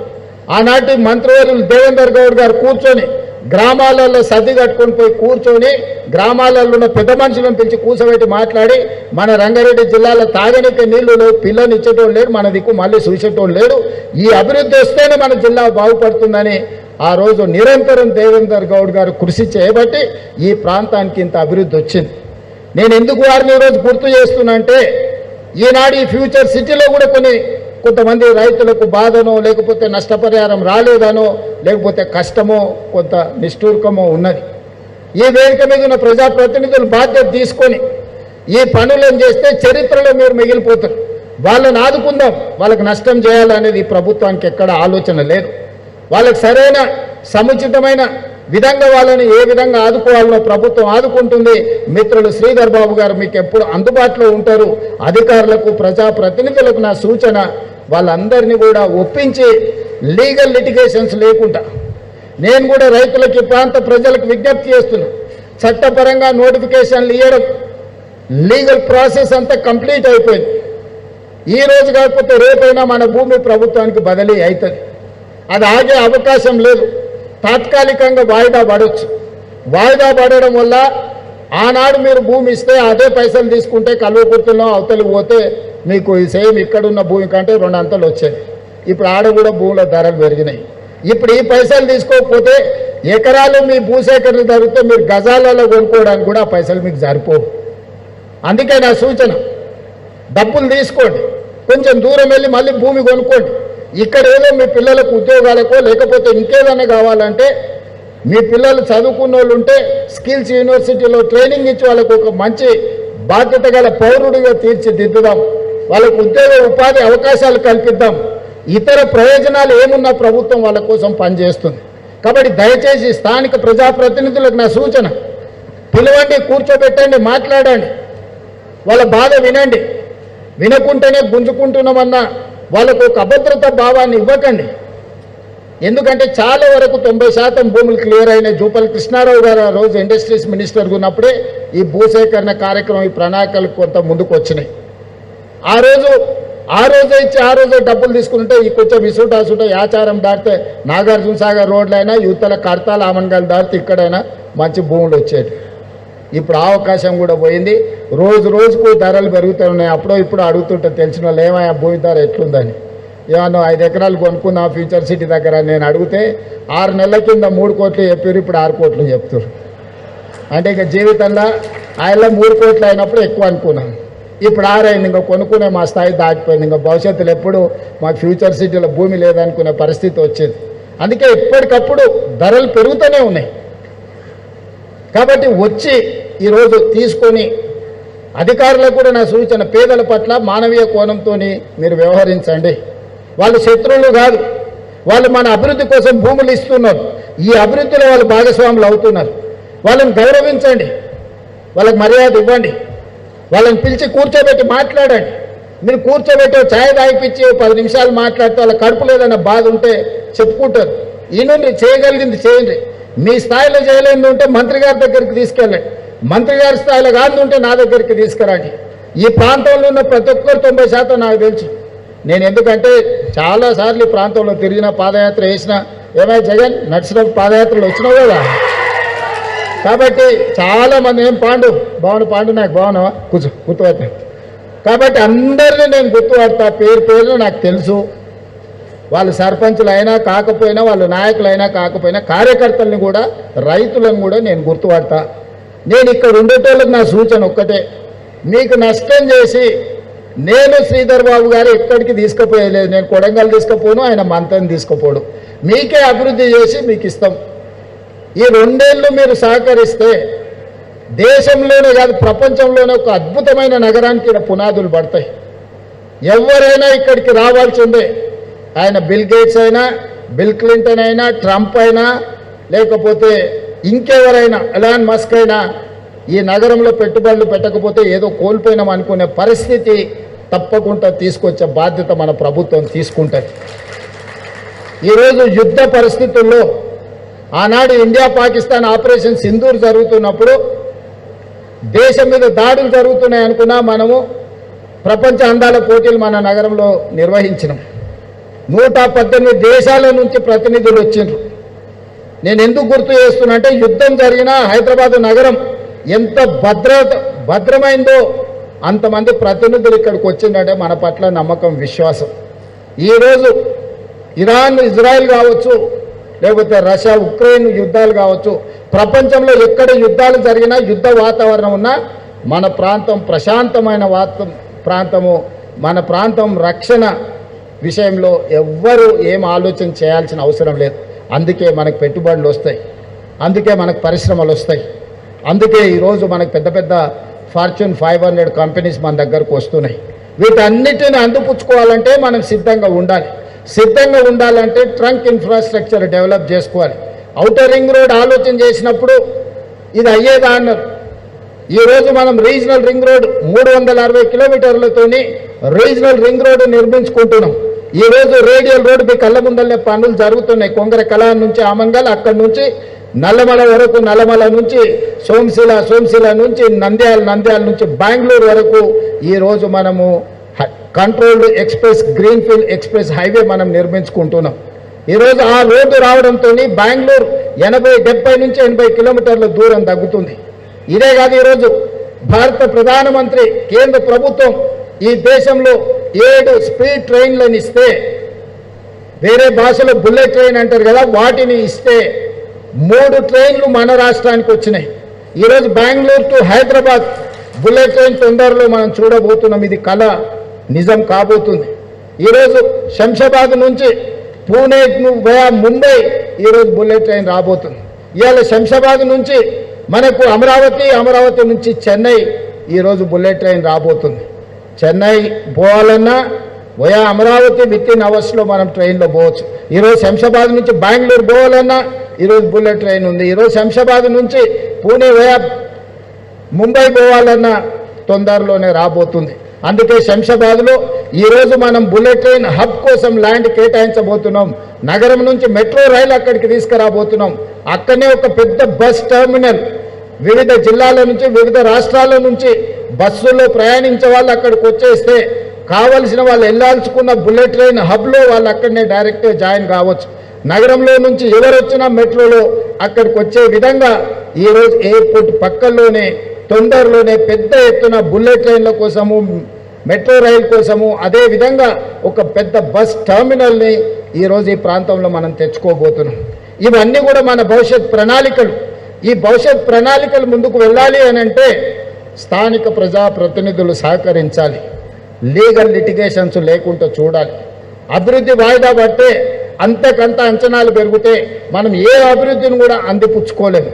ఆనాటి మంత్రివర్యులు దేవేందర్ గౌడ్ గారు కూర్చొని గ్రామాలలో సర్ది కట్టుకొని పోయి కూర్చొని గ్రామాలలో ఉన్న పెద్ద మనుషులను పిలిచి కూర్చోబెట్టి మాట్లాడి, మన రంగారెడ్డి జిల్లాలో తాగనీకి నీళ్లు లేవు, పిల్లని ఇచ్చేటోళ్ళు లేడు, మన దిక్కు మళ్ళీ చూసేటోళ్ళు లేడు, ఈ అభివృద్ధి వస్తేనే మన జిల్లా బాగుపడుతుందని ఆ రోజు నిరంతరం దేవేందర్ గౌడ్ గారు కృషి చేయబట్టి ఈ ప్రాంతానికి ఇంత అభివృద్ధి వచ్చింది. నేను ఎందుకు వారిని ఈరోజు గుర్తు చేస్తున్నా అంటే, ఈనాడు ఈ ఫ్యూచర్ సిటీలో కూడా కొంతమంది రైతులకు బాధనో, లేకపోతే నష్టపరిహారం రాలేదనో, లేకపోతే కష్టమో, కొంత నిష్ఠూర్కమో ఉన్నది. ఈ వేదిక మీద ఉన్న ప్రజాప్రతినిధులు బాధ్యత తీసుకొని ఈ పనులను చేస్తే చరిత్రలో మీరు మిగిలిపోతారు. వాళ్ళని ఆదుకుందాం, వాళ్ళకి నష్టం చేయాలనేది ఈ ప్రభుత్వానికి ఎక్కడ ఆలోచన లేదు. వాళ్ళకి సరైన సముచితమైన విధంగా వాళ్ళని ఏ విధంగా ఆదుకోవాలనో ప్రభుత్వం ఆదుకుంటుంది. మిత్రులు శ్రీధర్ బాబు గారు మీకు ఎప్పుడు అందుబాటులో ఉంటారు. అధికారులకు, ప్రజాప్రతినిధులకు నా సూచన, వాళ్ళందరినీ కూడా ఒప్పించి లీగల్ లిటిగేషన్స్ లేకుండా, నేను కూడా రైతులకి, ప్రాంత ప్రజలకు విజ్ఞప్తి చేస్తున్నా, చట్టపరంగా నోటిఫికేషన్లు ఇవ్వడం, లీగల్ ప్రాసెస్ అంతా కంప్లీట్ అయిపోయింది. ఈ రోజు కాకపోతే రేపైనా మన భూమి ప్రభుత్వానికి బదిలీ అవుతుంది. అది ఆగే అవకాశం లేదు. తాత్కాలికంగా వాయిదా పడవచ్చు. వాయిదా పడడం వల్ల ఆనాడు మీరు భూమి ఇస్తే అదే పైసలు తీసుకుంటే కల్వకుర్తిలో అవతలికి పోతే మీకు సేమ్ ఇక్కడున్న భూమి కంటే 2 అంతలు వచ్చేది. ఇప్పుడు ఆడ కూడా భూముల ధరలు పెరిగినాయి. ఇప్పుడు ఈ పైసలు తీసుకోకపోతే ఎకరాలు మీ భూసేకరణ జరిగితే మీరు గజాలలో కొనుక్కోవడానికి కూడా ఆ పైసలు మీకు సరిపోవు. అందుకే నా సూచన, డబ్బులు తీసుకోండి, కొంచెం దూరం వెళ్ళి మళ్ళీ భూమి కొనుక్కోండి. ఇక్కడ ఏదో మీ పిల్లలకు ఉద్యోగాలకో లేకపోతే ఇంకేదైనా కావాలంటే, మీ పిల్లలు చదువుకున్న వాళ్ళు ఉంటే స్కిల్స్ యూనివర్సిటీలో ట్రైనింగ్ ఇచ్చి వాళ్ళకు ఒక మంచి బాధ్యత గల పౌరుడిగా తీర్చిదిద్దుదాం. వాళ్ళకు ఉద్యోగ ఉపాధి అవకాశాలు కల్పిద్దాం. ఇతర ప్రయోజనాలు ఏమున్నా ప్రభుత్వం వాళ్ళ కోసం పనిచేస్తుంది. కాబట్టి దయచేసి స్థానిక ప్రజాప్రతినిధులకు నా సూచన, పిలవండి, కూర్చోబెట్టండి, మాట్లాడండి, వాళ్ళ బాధ వినండి. వినకుంటేనే గుంజుకుంటున్నామన్న వాళ్ళకు ఒక అభద్రత భావాన్ని ఇవ్వకండి. ఎందుకంటే చాలా వరకు 90% భూములు క్లియర్ అయిన జూపల్లి కృష్ణారావు గారు ఆ రోజు ఇండస్ట్రీస్ మినిస్టర్గా ఉన్నప్పుడే ఈ భూసేకరణ కార్యక్రమం, ఈ ప్రణాళికలు కొంత ముందుకు వచ్చినాయి. ఆ రోజే ఇచ్చి ఆ రోజే డబ్బులు తీసుకుంటే ఈ కొంచెం ఇసుట యాచారం దాటితే నాగార్జున సాగర్ రోడ్లైనా, యువతల కడతాల ఆమన్గాలు దాటితే ఇక్కడైనా మంచి భూములు వచ్చేది. ఇప్పుడు ఆ అవకాశం కూడా పోయింది. రోజుకు ధరలు పెరుగుతున్నాయి. అప్పుడో ఇప్పుడు అడుగుతుంటే తెలిసిన వాళ్ళు, ఏమయ్యా భూమి ధర ఎట్లుందని, ఏమన్నా 5 ఎకరాలు కొనుక్కున్నా ఫ్యూచర్ సిటీ దగ్గర నేను అడిగితే 6 నెలల కింద 3 కోట్లు చెప్పారు, ఇప్పుడు 6 కోట్లు చెప్తారు. అంటే ఇక జీవితంలో ఆయన 3 కోట్లు అయినప్పుడు ఎక్కువ అనుకున్నాను, ఇప్పుడు 6 అయింది. ఇంకా కొనుక్కునే మా స్థాయి దాటిపోయింది. ఇంకా భవిష్యత్తులో ఎప్పుడు మాకు ఫ్యూచర్ సిటీలో భూమి లేదనుకునే పరిస్థితి వచ్చేది. అందుకే ఎప్పటికప్పుడు ధరలు పెరుగుతూనే ఉన్నాయి. కాబట్టి వచ్చి ఈరోజు తీసుకొని అధికారులకు కూడా నా సూచన, పేదల పట్ల మానవీయ కోణంతో మీరు వ్యవహరించండి. వాళ్ళు శత్రువులు కాదు, వాళ్ళు మన అభివృద్ధి కోసం భూములు ఇస్తున్నారు. ఈ అభివృద్ధిలో వాళ్ళు భాగస్వాములు అవుతున్నారు. వాళ్ళని గౌరవించండి, వాళ్ళకి మర్యాద ఇవ్వండి, వాళ్ళని పిలిచి కూర్చోబెట్టి మాట్లాడండి. మీరు కూర్చోబెట్టి ఛాయ్ తాగిపించి 10 నిమిషాలు మాట్లాడితే వాళ్ళ కడుపు లేదన్న బాధ ఉంటే చెప్పుకుంటారు. ఈ నుండి చేయగలిగింది చేయండి. మీ స్థాయిలో చేయలేని ఉంటే మంత్రి గారి దగ్గరికి తీసుకెళ్ళండి, మంత్రి గారి స్థాయిలో కాదు ఉంటే నా దగ్గరికి తీసుకురండి. ఈ ప్రాంతంలో ఉన్న ప్రతి ఒక్కరు 90% నాకు తెలుసు. నేను ఎందుకంటే చాలాసార్లు ఈ ప్రాంతంలో తిరిగిన, పాదయాత్ర వేసిన. ఏమైనా జగన్ నడిచినప్పుడు పాదయాత్రలు వచ్చినావు కదా. కాబట్టి చాలామంది, ఏం పాండు నాకు బాగున్నావా, గుర్తుపడతా. కాబట్టి అందరినీ నేను గుర్తుపడతా, పేరున నాకు తెలుసు. వాళ్ళు సర్పంచులు అయినా కాకపోయినా, వాళ్ళు నాయకులైనా కాకపోయినా, కార్యకర్తల్ని కూడా, రైతులను కూడా నేను గుర్తుపడతా. నేను ఇక్కడ ఉండేటోళ్ళకి నా సూచన ఒక్కటే, మీకు నష్టం చేసి నేను శ్రీధర్ బాబు గారు ఎక్కడికి తీసుకుపోయలేదు. నేను కొడంగల్ తీసుకుపోను, ఆయన మంతని తీసుకుపోడు. మీకే అభివృద్ధి చేసి మీకు ఇస్తాం. ఈ 2 ఏళ్ళు మీరు సహకరిస్తే దేశంలోనే కాదు ప్రపంచంలోనే ఒక అద్భుతమైన నగరానికి ఇక్కడ పునాదులు పడతాయి. ఎవరైనా ఇక్కడికి రావాల్సిందే. ఆయన బిల్ గేట్స్ అయినా, బిల్ క్లింటన్ అయినా, ట్రంప్ అయినా, లేకపోతే ఇంకెవరైనా ఎలాన్ మస్క్ అయినా ఈ నగరంలో పెట్టుబడులు పెట్టకపోతే ఏదో కోల్పోయినాం అనుకునే పరిస్థితి తప్పకుండా తీసుకొచ్చే బాధ్యత మన ప్రభుత్వం తీసుకుంటుంది. ఈరోజు యుద్ధ పరిస్థితుల్లో ఆనాడు ఇండియా పాకిస్తాన్ ఆపరేషన్ సింధూర్ జరుగుతున్నప్పుడు దేశం మీద దాడులు జరుగుతున్నాయి అనుకున్నా మనము ప్రపంచ అందాల పోటీలు మన నగరంలో నిర్వహించినాం. 118 దేశాల నుంచి ప్రతినిధులు వచ్చిండ్రు. నేను ఎందుకు గుర్తు చేస్తున్నా అంటే యుద్ధం జరిగిన హైదరాబాద్ నగరం ఎంత భద్రమైందో అంతమంది ప్రతినిధులు ఇక్కడికి వచ్చిందంటే మన పట్ల నమ్మకం, విశ్వాసం. ఈరోజు ఇరాన్, ఇజ్రాయెల్ కావచ్చు, లేకపోతే రష్యా, ఉక్రెయిన్ యుద్ధాలు కావచ్చు, ప్రపంచంలో ఎక్కడ యుద్ధాలు జరిగినా, యుద్ధ వాతావరణం ఉన్నా మన ప్రాంతం ప్రశాంతమైన ప్రాంతము. మన ప్రాంతం రక్షణ విషయంలో ఎవ్వరూ ఏం ఆలోచన చేయాల్సిన అవసరం లేదు. అందుకే మనకు పెట్టుబడులు వస్తాయి, అందుకే మనకు పరిశ్రమలు వస్తాయి, అందుకే ఈరోజు మనకు పెద్ద పెద్ద ఫార్చ్యూన్ 500 కంపెనీస్ మన దగ్గరకు వస్తున్నాయి. వీటన్నిటిని అందిపుచ్చుకోవాలంటే మనం సిద్ధంగా ఉండాలి. సిద్ధంగా ఉండాలంటే ట్రంక్ ఇన్ఫ్రాస్ట్రక్చర్ డెవలప్ చేసుకోవాలి. ఔటర్ రింగ్ రోడ్ ఆలోచన చేసినప్పుడు ఇది అయ్యేదా అన్నారు. ఈరోజు మనం రీజనల్ రింగ్ రోడ్ 360 కిలోమీటర్లతోని రీజనల్ రింగ్ రోడ్ నిర్మించుకుంటున్నాం. ఈరోజు రేడియల్ రోడ్ మీ కళ్ళ ముందల్లే పనులు జరుగుతున్నాయి. కొంగర కళా నుంచి ఆమంగల్, అక్కడి నుంచి నల్లమల వరకు, నల్లమల నుంచి సోమశిల నుంచి నంద్యాల నుంచి బెంగళూరు వరకు ఈరోజు మనము controlled express, greenfield express highway మనం నిర్మించుకుంటున్నాం. ఈరోజు ఆ రోడ్డు రావడంతో బెంగళూరు 70 నుంచి 80 కిలోమీటర్ల దూరం తగ్గుతుంది. ఇదే కాదు, ఈరోజు భారత ప్రధానమంత్రి, కేంద్ర ప్రభుత్వం ఈ దేశంలో 7 స్పీడ్ ట్రైన్లను ఇస్తే, వేరే భాషలో బుల్లెట్ ట్రైన్ అంటారు కదా, వాటిని ఇస్తే 3 ట్రైన్లు మన రాష్ట్రానికి వచ్చినాయి. ఈరోజు Bengaluru to Hyderabad bullet train తొందరలో మనం చూడబోతున్నాం. ఇది కళ నిజం కాబోతుంది. ఈరోజు శంషాబాద్ నుంచి పూణే వయా ముంబై ఈరోజు బుల్లెట్ ట్రైన్ రాబోతుంది. ఇవాళ శంషాబాద్ నుంచి మనకు అమరావతి నుంచి చెన్నై ఈరోజు బుల్లెట్ ట్రైన్ రాబోతుంది. చెన్నై పోవాలన్నా వయా అమరావతి విత్-ఇన్ అవర్స్లో మనం ట్రైన్లో పోవచ్చు. ఈరోజు శంషాబాద్ నుంచి బెంగళూరు పోవాలన్నా ఈరోజు బుల్లెట్ ట్రైన్ ఉంది. ఈరోజు శంషాబాద్ నుంచి పూణే వయా ముంబై పోవాలన్నా తొందరలోనే రాబోతుంది. అందుకే శంషాబాద్లో ఈరోజు మనం బుల్లెట్ ట్రైన్ హబ్ కోసం ల్యాండ్ కేటాయించబోతున్నాం. నగరం నుంచి మెట్రో రైలు అక్కడికి తీసుకురాబోతున్నాం. అక్కడనే ఒక పెద్ద బస్ టెర్మినల్, వివిధ జిల్లాల నుంచి, వివిధ రాష్ట్రాల నుంచి బస్సుల్లో ప్రయాణించే వాళ్ళు అక్కడికి వచ్చేస్తే కావలసిన వాళ్ళు వెళ్ళాల్చుకున్న బుల్లెట్ ట్రైన్ హబ్లో వాళ్ళు అక్కడనే డైరెక్ట్గా జాయిన్ కావచ్చు. నగరంలో నుంచి ఎవరు వచ్చినా మెట్రోలో అక్కడికి వచ్చే విధంగా ఈరోజు ఎయిర్పోర్ట్ పక్కల్లోనే తొందరలోనే పెద్ద ఎత్తున బుల్లెట్ ట్రైన్ల కోసము, మెట్రో రైలు కోసము, అదేవిధంగా ఒక పెద్ద బస్ టెర్మినల్ని ఈరోజు ఈ ప్రాంతంలో మనం తెచ్చుకోబోతున్నాం. ఇవన్నీ కూడా మన భవిష్యత్ ప్రణాళికలు. ఈ భవిష్యత్ ప్రణాళికలు ముందుకు వెళ్ళాలి అని అంటే స్థానిక ప్రజాప్రతినిధులు సహకరించాలి. లీగల్ లిటిగేషన్స్ లేకుండా చూడాలి. అభివృద్ధి వాయిదా పడితే అంతకంత అంచనాలు పెరిగితే మనం ఏ అభివృద్ధిని కూడా అందిపుచ్చుకోలేము.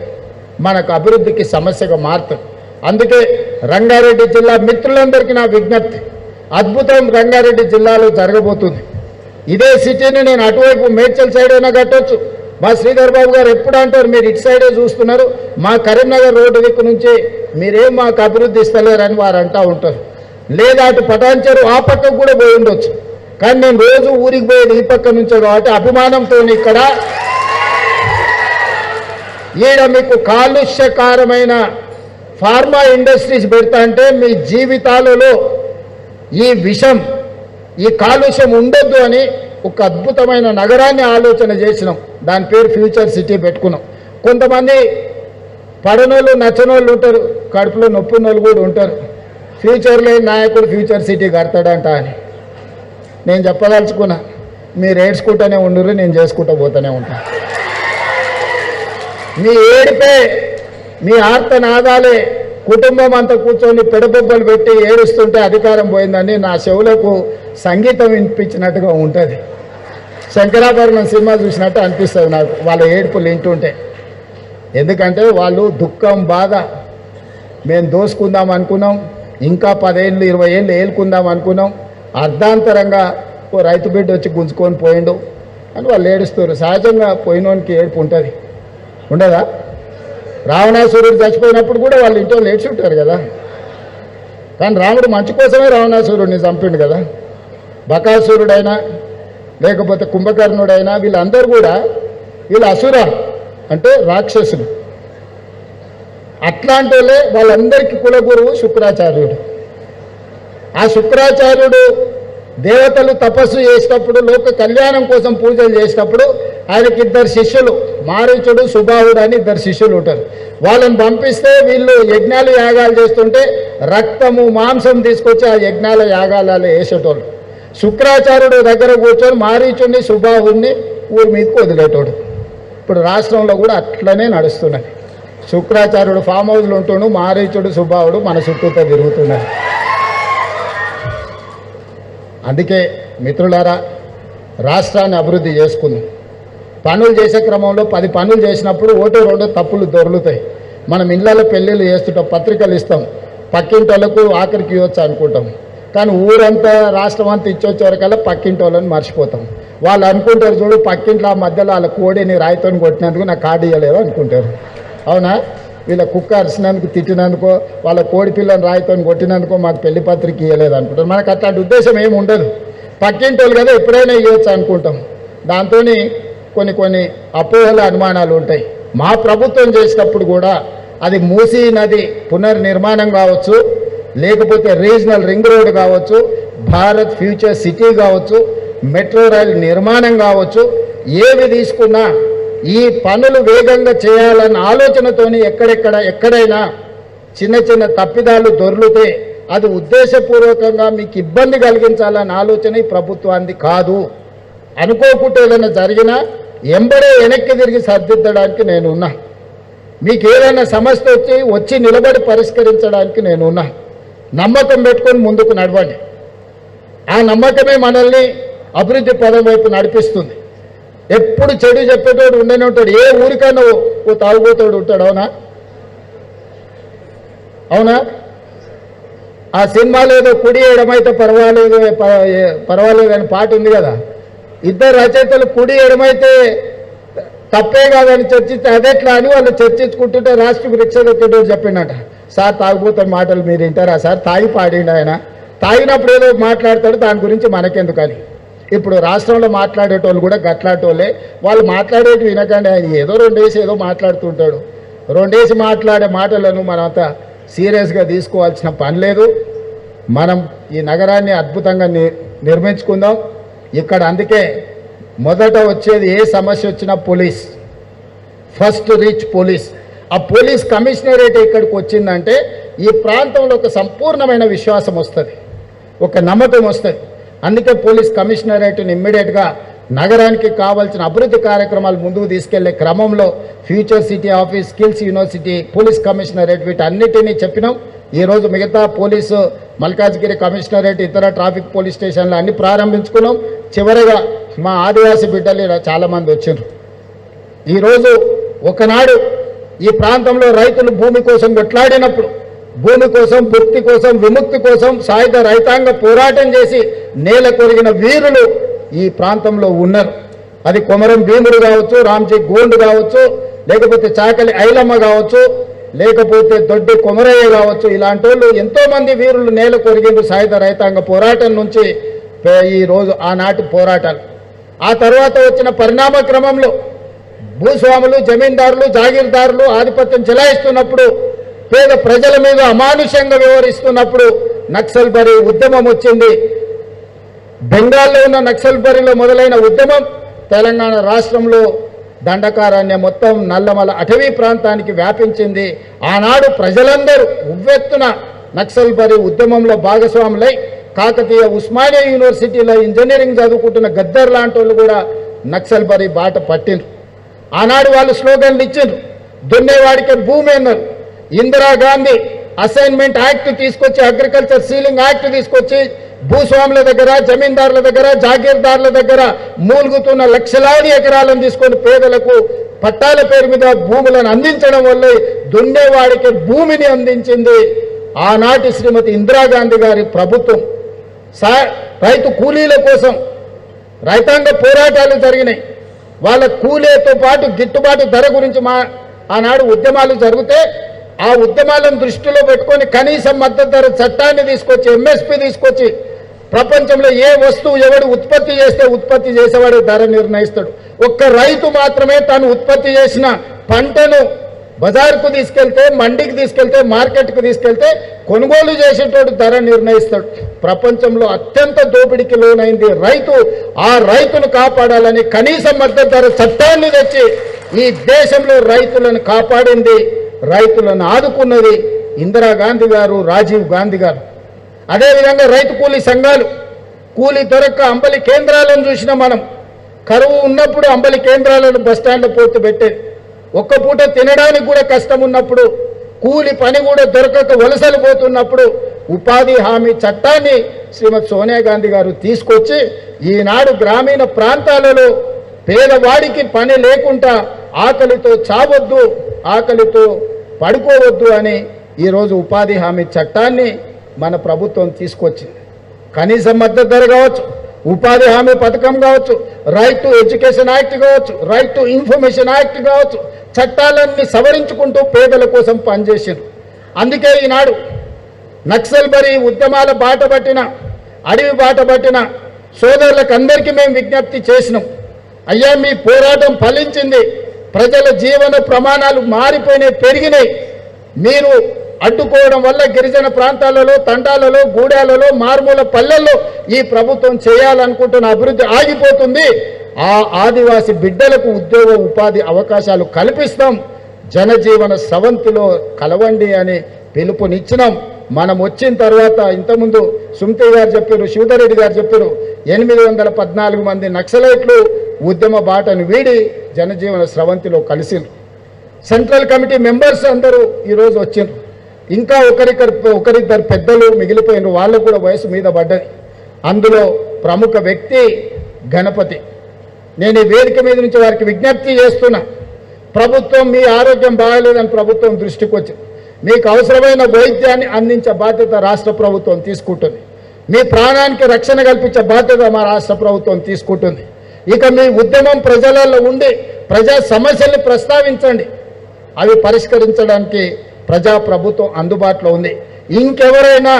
మనకు అభివృద్ధికి సమస్యగా మారుతుంది. అందుకే రంగారెడ్డి జిల్లా మిత్రులందరికీ నా విజ్ఞప్తి, అద్భుతం రంగారెడ్డి జిల్లాలో జరగబోతుంది. ఇదే సిటీని నేను అటువైపు మేడ్చల్ సైడ్ అయినా కట్టొచ్చు. మా శ్రీధర్ బాబు గారు ఎప్పుడు అంటారు, మీరు ఇటు సైడే చూస్తున్నారు, మా కరీంనగర్ రోడ్డు దిక్కు నుంచి మీరేం మాకు అభివృద్ధి ఇస్తలేరని వారు అంటూ ఉంటారు. లేదా అటు పటాన్చెరు ఆ పక్కకు కూడా పోయి ఉండొచ్చు. కానీ నేను రోజు ఊరికి పోయేది ఈ పక్క నుంచే కాబట్టి అభిమానంతో ఇక్కడ ఈడ మీకు కాలుష్యకారమైన ఫార్మా ఇండస్ట్రీస్ పెడతా అంటే మీ జీవితాలలో ఈ విషం, ఈ కాలుష్యం ఉండొద్దు అని ఒక అద్భుతమైన నగరాన్ని ఆలోచన చేసినాం. దాని పేరు ఫ్యూచర్ సిటీ పెట్టుకున్నాం. కొంతమంది పడనోళ్ళు నచ్చనోళ్ళు ఉంటారు, కడుపులో నొప్పినోళ్ళు కూడా ఉంటారు. ఫ్యూచర్లో నాయకుడు ఫ్యూచర్ సిటీ కడతాడంట అని నేను చెప్పదలుచుకున్నా. మీరు ఏడ్చుకుంటూనే ఉండరు, నేను చేసుకుంటూ పోతూనే ఉంటాను. మీ ఏడిపే, మీ ఆర్తనాదాలే కుటుంబం అంతా కూర్చొని పెడబొబ్బలు పెట్టి ఏడుస్తుంటే అధికారం పోయిందని నా చెవులకు సంగీతం వినిపించినట్టుగా ఉంటుంది. శంకరాభరణం సినిమా చూసినట్టు అనిపిస్తుంది నాకు వాళ్ళ ఏడుపులు వింటుంటే. ఎందుకంటే వాళ్ళు దుఃఖం, బాధ మేము దోసుకుందాం అనుకున్నాం, ఇంకా 10 ఏళ్ళు 20 ఏళ్ళు ఏలుకుందాం అనుకున్నాం, అర్ధాంతరంగా ఓ రైతు బిడ్డ వచ్చి గుంజుకొని పోయిండు అని వాళ్ళు ఏడుస్తారు. సహజంగా పోయినోనికి ఏడుపు ఉంటుంది, ఉండదా? రావణాసురుడు చచ్చిపోయినప్పుడు కూడా వాళ్ళు ఇంట్లో లేచి ఉంటారు కదా. కానీ రాముడు మంచి కోసమే రావణాసురుడిని చంపిండు కదా. బకాసురుడైనా లేకపోతే కుంభకర్ణుడైనా వీళ్ళందరూ కూడా వీళ్ళు అసుర అంటే రాక్షసులు. అట్లాంటి వాళ్ళందరికీ కులగురువు శుక్రాచార్యుడు. ఆ శుక్రాచార్యుడు దేవతలు తపస్సు చేసినప్పుడు, లోక కళ్యాణం కోసం పూజలు చేసినప్పుడు ఆయనకి 2 శిష్యులు, మారీచుడు సుబాహుడు అని 2 శిష్యులు ఉంటారు. వాళ్ళని పంపిస్తే వీళ్ళు యజ్ఞాలు యాగాలు చేస్తుంటే రక్తము మాంసం తీసుకొచ్చి ఆ యజ్ఞాల యాగాలలో వేసేటోళ్ళు. శుక్రాచార్యుడు దగ్గర కూర్చొని మారీచుడిని సుబాహుడిని ఊరి మీదకి వదిలేటోడు. ఇప్పుడు రాష్ట్రంలో కూడా అట్లనే నడుస్తున్నది. శుక్రాచార్యుడు ఫామ్ హౌస్లో ఉంటుండు, మారీచుడు సుబాహుడు మన చుట్టూతో తిరుగుతున్నారు. అందుకే మిత్రులారా, రాష్ట్రాన్ని అభివృద్ధి చేసుకుందాం. పనులు చేసే క్రమంలో 10 పనులు చేసినప్పుడు 1-2 తప్పులు దొరుకుతాయి. మనం ఇళ్ళలో పెళ్ళిళ్ళు చేస్తుంటాం, పత్రికలు ఇస్తాం, పక్కింటోళ్ళకు ఆఖరికి ఇవ్వచ్చు అనుకుంటాం. కానీ ఊరంతా రాష్ట్రం అంతా ఇచ్చొచ్చే వరకల్లా పక్కింటోళ్ళని మర్చిపోతాం. వాళ్ళు అనుకుంటారు, చూడు పక్కింట్లో ఆ మధ్యలో వాళ్ళ కోడిని రాయితోని కొట్టినందుకు నాకు కార్డు ఇవ్వలేదు అనుకుంటారు. అవునా? వీళ్ళ కుక్క అరిసినందుకు తిట్టినందుకో, వాళ్ళ కోడి పిల్లని రాయితోని కొట్టినందుకో మాకు పెళ్లి పత్రిక ఇవ్వలేదు అనుకుంటారు. మనకు అట్లాంటి ఉద్దేశం ఏమి ఉండదు. పక్కింటోళ్ళు కదా ఎప్పుడైనా ఇవ్వచ్చు అనుకుంటాం. దాంతో కొన్ని అపోహల అనుమానాలు ఉంటాయి. మా ప్రభుత్వం చేసినప్పుడు కూడా అది మూసీ నది పునర్నిర్మాణం కావచ్చు, లేకపోతే రీజనల్ రింగ్ రోడ్ కావచ్చు, భారత్ ఫ్యూచర్ సిటీ కావచ్చు, మెట్రో రైల్ నిర్మాణం కావచ్చు, ఏవి తీసుకున్నా ఈ పనులు వేగంగా చేయాలన్న ఆలోచనతోని ఎక్కడైనా చిన్న తప్పిదాలు దొర్లితే అది ఉద్దేశపూర్వకంగా మీకు ఇబ్బంది కలిగించాలన్న ఆలోచన ఈ ప్రభుత్వానికి కాదు. అనుకోకుండా ఏదైనా జరిగినా ఎంబడే వెనక్కి తిరిగి సర్దిద్దడానికి నేనున్నా. మీకు ఏదైనా సమస్య వచ్చి నిలబడి పరిష్కరించడానికి నేనున్నా. నమ్మకం పెట్టుకొని ముందుకు నడవండి. ఆ నమ్మకమే మనల్ని అభివృద్ధి పదం వైపు నడిపిస్తుంది. ఎప్పుడు చెడు చెప్పేటోడు ఉండనే ఉంటాడు. ఏ ఊరికన్నా ఓ తాగుబోతాడు ఉంటాడు. అవునా? ఆ సినిమాలో ఏదో కుడి ఎడమైతే పర్వాలేదు అని పాట ఉంది కదా. 2 రచయితలు కుడి ఎడమైతే తప్పే కాదని చర్చిస్తే అదెట్లా అని వాళ్ళు చర్చించుకుంటుంటే రాష్ట్రకు రిక్ష దొక్కేటోడు చెప్పిండట, సార్ తాగుబోతున్న మాటలు మీరు వింటారా సార్? తాగి పాడిండు ఆయన. తాగినప్పుడు ఏదో మాట్లాడతాడు, దాని గురించి మనకెందుకని. ఇప్పుడు రాష్ట్రంలో మాట్లాడేటోళ్ళు కూడా గట్లాటోళ్ళే. వాళ్ళు మాట్లాడేటి వినకండి. ఆయన ఏదో 2 వేసి ఏదో మాట్లాడుతుంటాడు. 2 వేసి మాట్లాడే మాటలను మనంతా సీరియస్గా తీసుకోవాల్సిన పని లేదు. మనం ఈ నగరాన్ని అద్భుతంగా నిర్మించుకుందాం. ఇక్కడ అందుకే మొదట వచ్చేది ఏ సమస్య వచ్చినా పోలీస్, ఫస్ట్ రీచ్ పోలీస్. ఆ పోలీస్ కమిషనరేట్ ఇక్కడికి వచ్చిందంటే ఈ ప్రాంతంలో ఒక సంపూర్ణమైన విశ్వాసం వస్తుంది, ఒక నమ్మకం వస్తుంది. అందుకే పోలీస్ కమిషనరేట్ని ఇమ్మీడియట్గా నగరానికి కావాల్సిన అభివృద్ధి కార్యక్రమాలు ముందుకు తీసుకెళ్లే క్రమంలో future city office, skills university, police commissionerate వీటన్నిటినీ చెప్పినాం. ఈరోజు మిగతా పోలీసు మల్కాజ్గిరి కమిషనరేట్, ఇతర ట్రాఫిక్ పోలీస్ స్టేషన్లు అన్ని ప్రారంభించుకున్నాం. చివరిగా మా ఆదివాసీ బిడ్డలు చాలామంది వచ్చారు. ఈరోజు ఒకనాడు ఈ ప్రాంతంలో రైతులు భూమి కోసం కొట్లాడినప్పుడు, భూమి కోసం, భుక్తి కోసం, విముక్తి కోసం సాయుధ రైతాంగ పోరాటం చేసి నేల కొరిగిన వీరులు ఈ ప్రాంతంలో ఉన్నారు. అది కొమరం భీముడు కావచ్చు, రామ్జీ గోండు కావచ్చు, లేకపోతే చాకలి ఐలమ్మ కావచ్చు, లేకపోతే దొడ్డి కొమరయ్య కావచ్చు. ఇలాంటి వాళ్ళు ఎంతోమంది వీరులు నేల కొరిగిండ్రు సాయుధ రైతాంగ పోరాటం నుంచి. ఈరోజు ఆనాటి పోరాటాలు ఆ తర్వాత వచ్చిన పరిణామ క్రమంలో భూస్వాములు, జమీందారులు, జాగీర్దారులు ఆధిపత్యం చెలాయిస్తున్నప్పుడు, పేద ప్రజల మీద అమానుషంగా వ్యవహరిస్తున్నప్పుడు నక్సల్బరీ ఉద్యమం వచ్చింది. బెంగాల్లో ఉన్న నక్సల్బరీలో మొదలైన ఉద్యమం తెలంగాణ రాష్ట్రంలో దండకారణ్యం మొత్తం నల్లమల అటవీ ప్రాంతానికి వ్యాపించింది. ఆనాడు ప్రజలందరూ ఉవ్వెత్తున నక్సల్బరీ ఉద్యమంలో భాగస్వాములై కాకతీయ ఉస్మానియా యూనివర్సిటీలో ఇంజనీరింగ్ చదువుకుంటున్న గద్దర్ లాంటి వాళ్ళు కూడా నక్సల్బరీ బాట పట్టిండ్రు. ఆనాడు వాళ్ళు స్లోగన్లు ఇచ్చిండ్రు, దున్నేవాడికి భూమి అన్నారు. ఇందిరాగాంధీ అసైన్మెంట్ యాక్ట్ తీసుకొచ్చి, అగ్రికల్చర్ సీలింగ్ యాక్ట్ తీసుకొచ్చి భూస్వాముల దగ్గర, జమీందారుల దగ్గర, జాగీర్దారుల దగ్గర మూలుగుతున్న లక్షలాది ఎకరాలను తీసుకొని పేదలకు పట్టాల పేరు మీద భూములను అందించడం వల్ల దున్నేవాడికి భూమిని అందించింది ఆనాటి శ్రీమతి ఇందిరాగాంధీ గారి ప్రభుత్వం. రైతు కూలీల కోసం రైతాంగ పోరాటాలు జరిగినాయి. వాళ్ళ కూలీతో పాటు గిట్టుబాటు ధర గురించి ఆనాడు ఉద్యమాలు జరిగితే ఆ ఉద్యమాలను దృష్టిలో పెట్టుకొని కనీస మద్దతు ధర చట్టాన్ని తీసుకొచ్చి ఎంఎస్పి తీసుకొచ్చి ప్రపంచంలో ఏ వస్తువు ఎవడు ఉత్పత్తి చేస్తే ఉత్పత్తి చేసేవాడు ధర నిర్ణయిస్తాడు. ఒక్క రైతు మాత్రమే తాను ఉత్పత్తి చేసిన పంటను బజార్కు తీసుకెళ్తే, మండికి తీసుకెళ్తే, మార్కెట్కు తీసుకెళ్తే కొనుగోలు చేసేటోడు ధర నిర్ణయిస్తాడు. ప్రపంచంలో అత్యంత దోపిడీకి లోనైంది రైతు. ఆ రైతును కాపాడాలని కనీస మద్దతు ధర చట్టాన్ని తెచ్చి ఈ దేశంలో రైతులను కాపాడింది, రైతులను ఆదుకున్నది ఇందిరాగాంధీ గారు, రాజీవ్ గాంధీ గారు. అదేవిధంగా రైతు కూలీ సంఘాలు, కూలీ దొరక్క అంబలి కేంద్రాలను చూసినా మనం. కరువు ఉన్నప్పుడు అంబలి కేంద్రాలను బస్టాండ్లో పోర్టు పెట్టేది. ఒక్క పూట తినడానికి కూడా కష్టం ఉన్నప్పుడు, కూలి పని కూడా దొరకక వలసలు పోతున్నప్పుడు ఉపాధి హామీ చట్టాన్ని శ్రీమతి సోనియా గాంధీ గారు తీసుకొచ్చి ఈనాడు గ్రామీణ ప్రాంతాలలో పేదవాడికి పని లేకుండా ఆకలితో చావద్దు, ఆకలితో పడుకోవద్దు అని ఈరోజు ఉపాధి హామీ చట్టాన్ని మన ప్రభుత్వం తీసుకొచ్చింది. కనీస మద్దతు ధర కావచ్చు, ఉపాధి హామీ పథకం కావచ్చు, రైట్ టు ఎడ్యుకేషన్ యాక్ట్ కావచ్చు, రైట్ టు ఇన్ఫర్మేషన్ యాక్ట్ కావచ్చు, చట్టాలన్నీ సవరించుకుంటూ పేదల కోసం పనిచేసారు. అందుకే ఈనాడు నక్సల్బరీ ఉద్యమాల బాట పట్టిన, అడవి బాట పట్టిన సోదరులకు అందరికీ మేము విజ్ఞప్తి చేసినాం. అయ్యా, మీ పోరాటం ఫలించింది. ప్రజల జీవన ప్రమాణాలు మారిపోయినాయి, పెరిగినాయి. మీరు అడ్డుకోవడం వల్ల గిరిజన ప్రాంతాలలో, తండాలలో, గూడాలలో, మారుమూల పల్లెల్లో ఈ ప్రభుత్వం చేయాలనుకుంటున్న అభివృద్ధి ఆగిపోతుంది. ఆ ఆదివాసి బిడ్డలకు ఉద్యోగ ఉపాధి అవకాశాలు కల్పిస్తాం, జనజీవన స్రవంతిలో కలవండి అని పిలుపునిచ్చినాం. మనం వచ్చిన తర్వాత ఇంతకుముందు సుమతి గారు చెప్పారు, శివధరెడ్డి గారు చెప్పారు, 814 మంది నక్సలైట్లు ఉద్యమ బాటను వీడి జనజీవన స్రవంతిలో సెంట్రల్ కమిటీ మెంబర్స్ అందరూ ఈరోజు వచ్చిండ్రు. ఇంకా ఒకరిద్దరు పెద్దలు మిగిలిపోయిన వాళ్ళకు కూడా వయసు మీద పడ్డది. అందులో ప్రముఖ వ్యక్తి గణపతి. నేను ఈ వేదిక మీద నుంచి వారికి విజ్ఞప్తి చేస్తున్నా, ప్రభుత్వం మీ ఆరోగ్యం బాగాలేదని ప్రభుత్వం దృష్టికి వచ్చింది. మీకు అవసరమైన వైద్యాన్ని అందించే బాధ్యత రాష్ట్ర ప్రభుత్వం తీసుకుంటుంది. మీ ప్రాణానికి రక్షణ కల్పించే బాధ్యత మా రాష్ట్ర ప్రభుత్వం తీసుకుంటుంది. ఇక మీ ఉద్యమం ప్రజలలో ఉండి ప్రజా సమస్యల్ని ప్రస్తావించండి, అవి పరిష్కరించడానికి ప్రజా ప్రభుత్వం అందుబాటులో ఉంది. ఇంకెవరైనా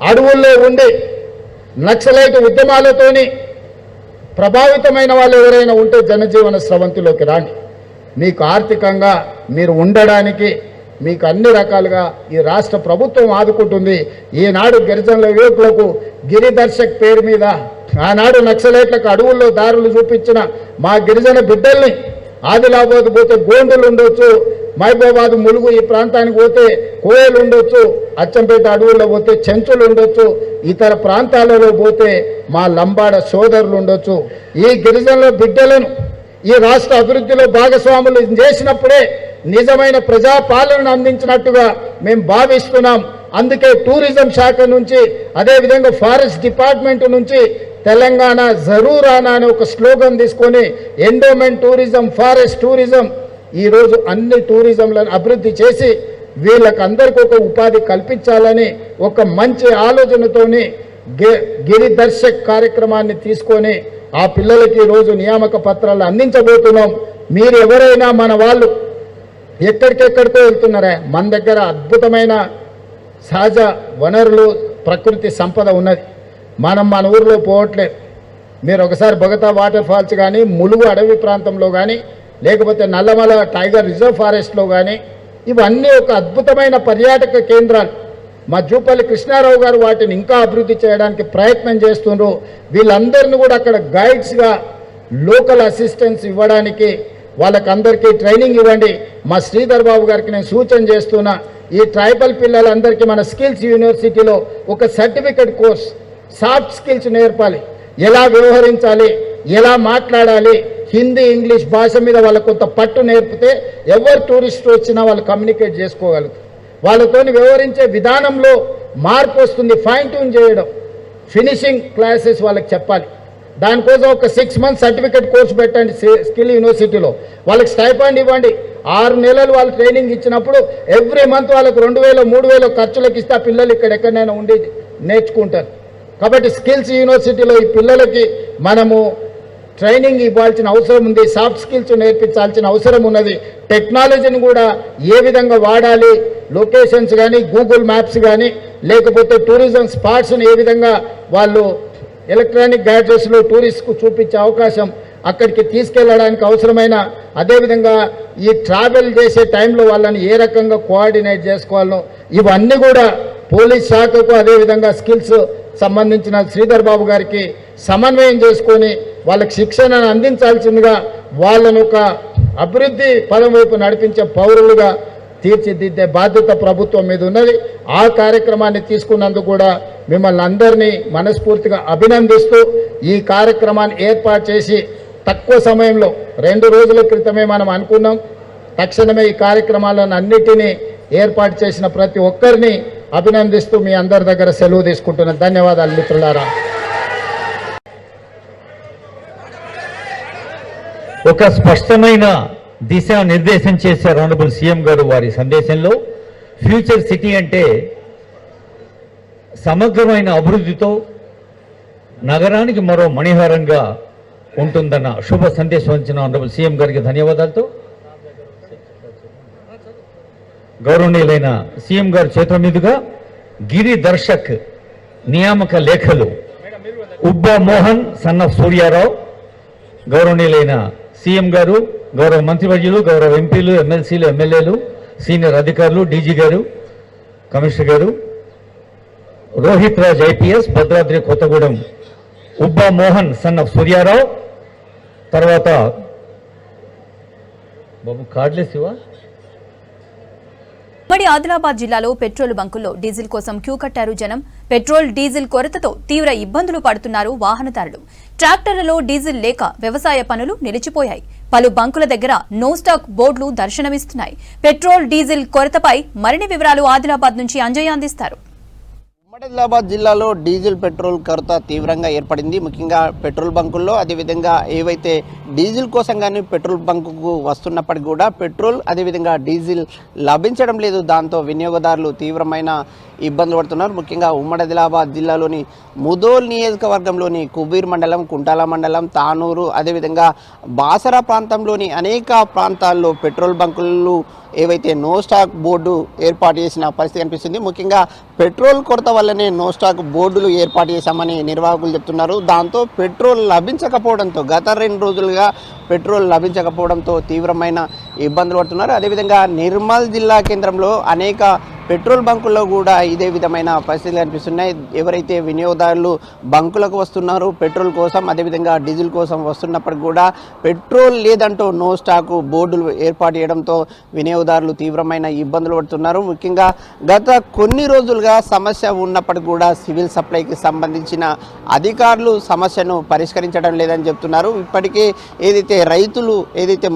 అడవుల్లో ఉండి నక్సలైట్ ఉద్యమాలతోని ప్రభావితమైన వాళ్ళు ఎవరైనా ఉంటే జనజీవన స్రవంతిలోకి రాండి. మీకు ఆర్థికంగా మీరు ఉండడానికి మీకు అన్ని రకాలుగా ఈ రాష్ట్ర ప్రభుత్వం ఆదుకుంటుంది. ఈనాడు గిరిజనుల యువకులకు గిరిదర్శక్ పేరు మీద ఆనాడు నక్సలైట్లకు అడవుల్లో దారులు చూపించిన మా గిరిజన బిడ్డల్ని ఆదిలాబాద్ పోతే గోండులు ఉండొచ్చు, మహబూబాబాద్ ములుగు ఈ ప్రాంతానికి పోతే కోయలు ఉండొచ్చు, అచ్చంపేట అడవుల్లో పోతే చెంచులు ఉండొచ్చు, ఇతర ప్రాంతాలలో పోతే మా లంబాడ సోదరులు ఉండొచ్చు. ఈ గిరిజనుల బిడ్డలను ఈ రాష్ట్ర అభివృద్ధిలో భాగస్వాములు చేసినప్పుడే నిజమైన ప్రజాపాలనను అందించినట్టుగా మేము భావిస్తున్నాం. అందుకే టూరిజం శాఖ నుంచి, అదేవిధంగా ఫారెస్ట్ డిపార్ట్మెంట్ నుంచి తెలంగాణ జరూర్ ఆనా అనే ఒక స్లోగన్ తీసుకొని ఎండోమెంట్ టూరిజం, ఫారెస్ట్ టూరిజం, ఈరోజు అన్ని టూరిజంలను అభివృద్ధి చేసి వీళ్ళకందరికీ ఒక ఉపాధి కల్పించాలని ఒక మంచి ఆలోచనతోని గిరిదర్శక్ కార్యక్రమాన్ని తీసుకొని ఆ పిల్లలకి ఈరోజు నియామక పత్రాలు అందించబోతున్నాం. మీరు ఎవరైనా మన వాళ్ళు ఎక్కడికెక్కడికో వెళ్తున్నారా, మన దగ్గర అద్భుతమైన సహజ వనరులు, ప్రకృతి సంపద ఉన్నది. మనం మన ఊరిలో పోవట్లేదు. మీరు ఒకసారి బొగతా వాటర్ ఫాల్స్ కానీ, ములుగు అడవి ప్రాంతంలో కానీ, లేకపోతే నల్లమల టైగర్ రిజర్వ్ ఫారెస్ట్లో కానీ, ఇవన్నీ ఒక అద్భుతమైన పర్యాటక కేంద్రాలు. మా జూపల్లి కృష్ణారావు గారు వాటిని ఇంకా అభివృద్ధి చేయడానికి ప్రయత్నం చేస్తున్నారు. వీళ్ళందరినీ కూడా అక్కడ గైడ్స్గా లోకల్ అసిస్టెన్స్ ఇవ్వడానికి వాళ్ళకందరికీ ట్రైనింగ్ ఇవ్వండి. మా శ్రీధర్ బాబు గారికి నేను సూచన చేస్తున్నా, ఈ ట్రైబల్ పిల్లలందరికీ మన స్కిల్స్ యూనివర్సిటీలో ఒక సర్టిఫికెట్ కోర్స్, సాఫ్ట్ స్కిల్స్ నేర్పాలి. ఎలా వ్యవహరించాలి, ఎలా మాట్లాడాలి, హిందీ ఇంగ్లీష్ భాష మీద వాళ్ళకు కొంత పట్టు నేర్పితే ఎవరు టూరిస్ట్ వచ్చినా వాళ్ళు కమ్యూనికేట్ చేసుకోగలుగుతారు. వాళ్ళతోని వ్యవహరించే విధానంలో మార్పు వస్తుంది. ఫైన్ ట్యూన్ చేయడం, ఫినిషింగ్ క్లాసెస్ వాళ్ళకి చెప్పాలి. దానికోసం ఒక 6 months సర్టిఫికేట్ కోర్సు పెట్టండి స్కిల్ యూనివర్సిటీలో. వాళ్ళకి స్టైఫండ్ ఇవ్వండి. 6 నెలలు వాళ్ళు ట్రైనింగ్ ఇచ్చినప్పుడు ఎవ్రీ మంత్ వాళ్ళకు 2000 3000 ఖర్చులకు ఇస్తే ఆ పిల్లలు ఇక్కడ ఎక్కడైనా ఉండి నేర్చుకుంటారు. కాబట్టి స్కిల్స్ యూనివర్సిటీలో ఈ పిల్లలకి మనము ట్రైనింగ్ ఇవ్వాల్సిన అవసరం ఉంది. సాఫ్ట్ స్కిల్స్ నేర్పించాల్సిన అవసరం ఉన్నది. టెక్నాలజీని కూడా ఏ విధంగా వాడాలి, లొకేషన్స్ కానీ గూగుల్ మ్యాప్స్ కానీ లేకపోతే టూరిజం స్పాట్స్ని ఏ విధంగా వాళ్ళు ఎలక్ట్రానిక్ గ్యాడ్జెట్స్లో టూరిస్ట్కు చూపించే అవకాశం అక్కడికి తీసుకెళ్ళడానికి అవసరమైన, అదేవిధంగా ఈ ట్రావెల్ చేసే టైంలో వాళ్ళని ఏ రకంగా కోఆర్డినేట్ చేసుకోవాలో ఇవన్నీ కూడా పోలీస్ శాఖకు అదేవిధంగా స్కిల్స్ సంబంధించిన శ్రీధర్ బాబు గారికి సమన్వయం చేసుకొని వాళ్ళకి శిక్షణను అందించాల్సిందిగా వాళ్ళను ఒక అభివృద్ధి పదం వైపు నడిపించే పౌరులుగా తీర్చిదిద్దే బాధ్యత ప్రభుత్వం మీద ఉన్నది. ఆ కార్యక్రమాన్ని తీసుకున్నందుకు కూడా మిమ్మల్ని అందరినీ మనస్ఫూర్తిగా అభినందిస్తూ ఈ కార్యక్రమాన్ని ఏర్పాటు చేసి తక్కువ సమయంలో 2 రోజుల క్రితమే మనం అనుకున్నాం. తక్షణమే ఈ కార్యక్రమాలను అన్నిటినీ ఏర్పాటు చేసిన ప్రతి ఒక్కరిని అభినందిస్తూ మీ అందరి దగ్గర సెలవు తీసుకుంటున్నాను. ధన్యవాదాలు మిత్రులారా. ఒక స్పష్టమైన దిశా నిర్దేశం చేశారు ఆనరబుల్ సీఎం గారు వారి సందేశంలో. ఫ్యూచర్ సిటీ అంటే సమగ్రమైన అభివృద్ధితో నగరానికి మరో మణిహారంగా ఉంటుందన్న శుభ సందేశం ఇచ్చిన ఆనరబుల్ సీఎం గారికి ధన్యవాదాలతో గౌరవనీయులైన సీఎం గారి చేతుల మీదుగా గిరి దర్శక్ నియామక లేఖలు ఉబ్బా మోహన్ సన్ ఆఫ్ సూర్యారావు, గౌరవనీయులైన సీఎం గారు, గౌరవ మంత్రివర్యులు, గౌరవ ఎంపీలు, ఎమ్మెల్సీలు, ఎమ్మెల్యేలు, సీనియర్ అధికారులు, డీజీ గారు, కమిషనర్ గారు, Rohit Raj IPS, Bhadradri Kothagudem Ubba Mohan son of Suryarao, తర్వాత బాబు కార్డులేసివా. ఉమ్మడి ఆదిలాబాద్ జిల్లాలో పెట్రోల్ బంకుల్లో డీజిల్ కోసం క్యూ కట్టారు జనం. పెట్రోల్ డీజిల్ కొరతతో తీవ్ర ఇబ్బందులు పడుతున్నారు వాహనదారులు. ట్రాక్టర్లలో డీజిల్ లేక వ్యవసాయ పనులు నిలిచిపోయాయి. పలు బంకుల దగ్గర నో స్టాక్ బోర్డులు దర్శనమిస్తున్నాయి. పెట్రోల్ డీజిల్ కొరతపై మరిన్ని వివరాలు ఆదిలాబాద్ నుంచి అంజయ్య అందిస్తారు. ఆదిలాబాద్ జిల్లాలో డీజిల్ పెట్రోల్ కొరత తీవ్రంగా ఏర్పడింది. ముఖ్యంగా పెట్రోల్ బంకుల్లో, అదేవిధంగా ఏవైతే డీజిల్ కోసం కానీ పెట్రోల్ బంకుకు వస్తున్నప్పటికీ కూడా పెట్రోల్ అదేవిధంగా డీజిల్ లభించడం లేదు. దాంతో వినియోగదారులు తీవ్రమైన ఇబ్బందులు పడుతున్నారు. ముఖ్యంగా ఉమ్మడి ఆదిలాబాద్ జిల్లాలోని ముదోల్ నియోజకవర్గంలోని కుబీర్ మండలం, కుంటాల మండలం, తానూరు, అదేవిధంగా బాసరా ప్రాంతంలోని అనేక ప్రాంతాల్లో పెట్రోల్ బంకులు ఏవైతే నో స్టాక్ బోర్డు ఏర్పాటు చేసిన పరిస్థితి కనిపిస్తుంది. ముఖ్యంగా పెట్రోల్ కొరత వల్లనే నో స్టాక్ బోర్డులు ఏర్పాటు చేశామని నిర్వాహకులు చెప్తున్నారు. దాంతో పెట్రోల్ లభించకపోవడంతో గత 2 రోజులుగా పెట్రోల్ లభించకపోవడంతో తీవ్రమైన ఇబ్బందులు పడుతున్నారు. అదేవిధంగా నిర్మల్ జిల్లా కేంద్రంలో అనేక పెట్రోల్ బంకుల్లో కూడా ఇదే విధమైన పరిస్థితులు కనిపిస్తున్నాయి. ఎవరైతే వినియోగదారులు బంకులకు వస్తున్నారో పెట్రోల్ కోసం, అదేవిధంగా డీజిల్ కోసం వస్తున్నప్పటికీ కూడా పెట్రోల్ లేదంటూ నో స్టాకు బోర్డులు ఏర్పాటు చేయడంతో వినియోగదారులు తీవ్రమైన ఇబ్బందులు పడుతున్నారు. ముఖ్యంగా గత కొన్ని రోజులుగా సమస్య ఉన్నప్పటికీ కూడా సివిల్ సప్లైకి సంబంధించిన అధికారులు సమస్యను పరిష్కరించడం లేదని చెప్తున్నారు. ఇప్పటికే ఏదైతే రైతులు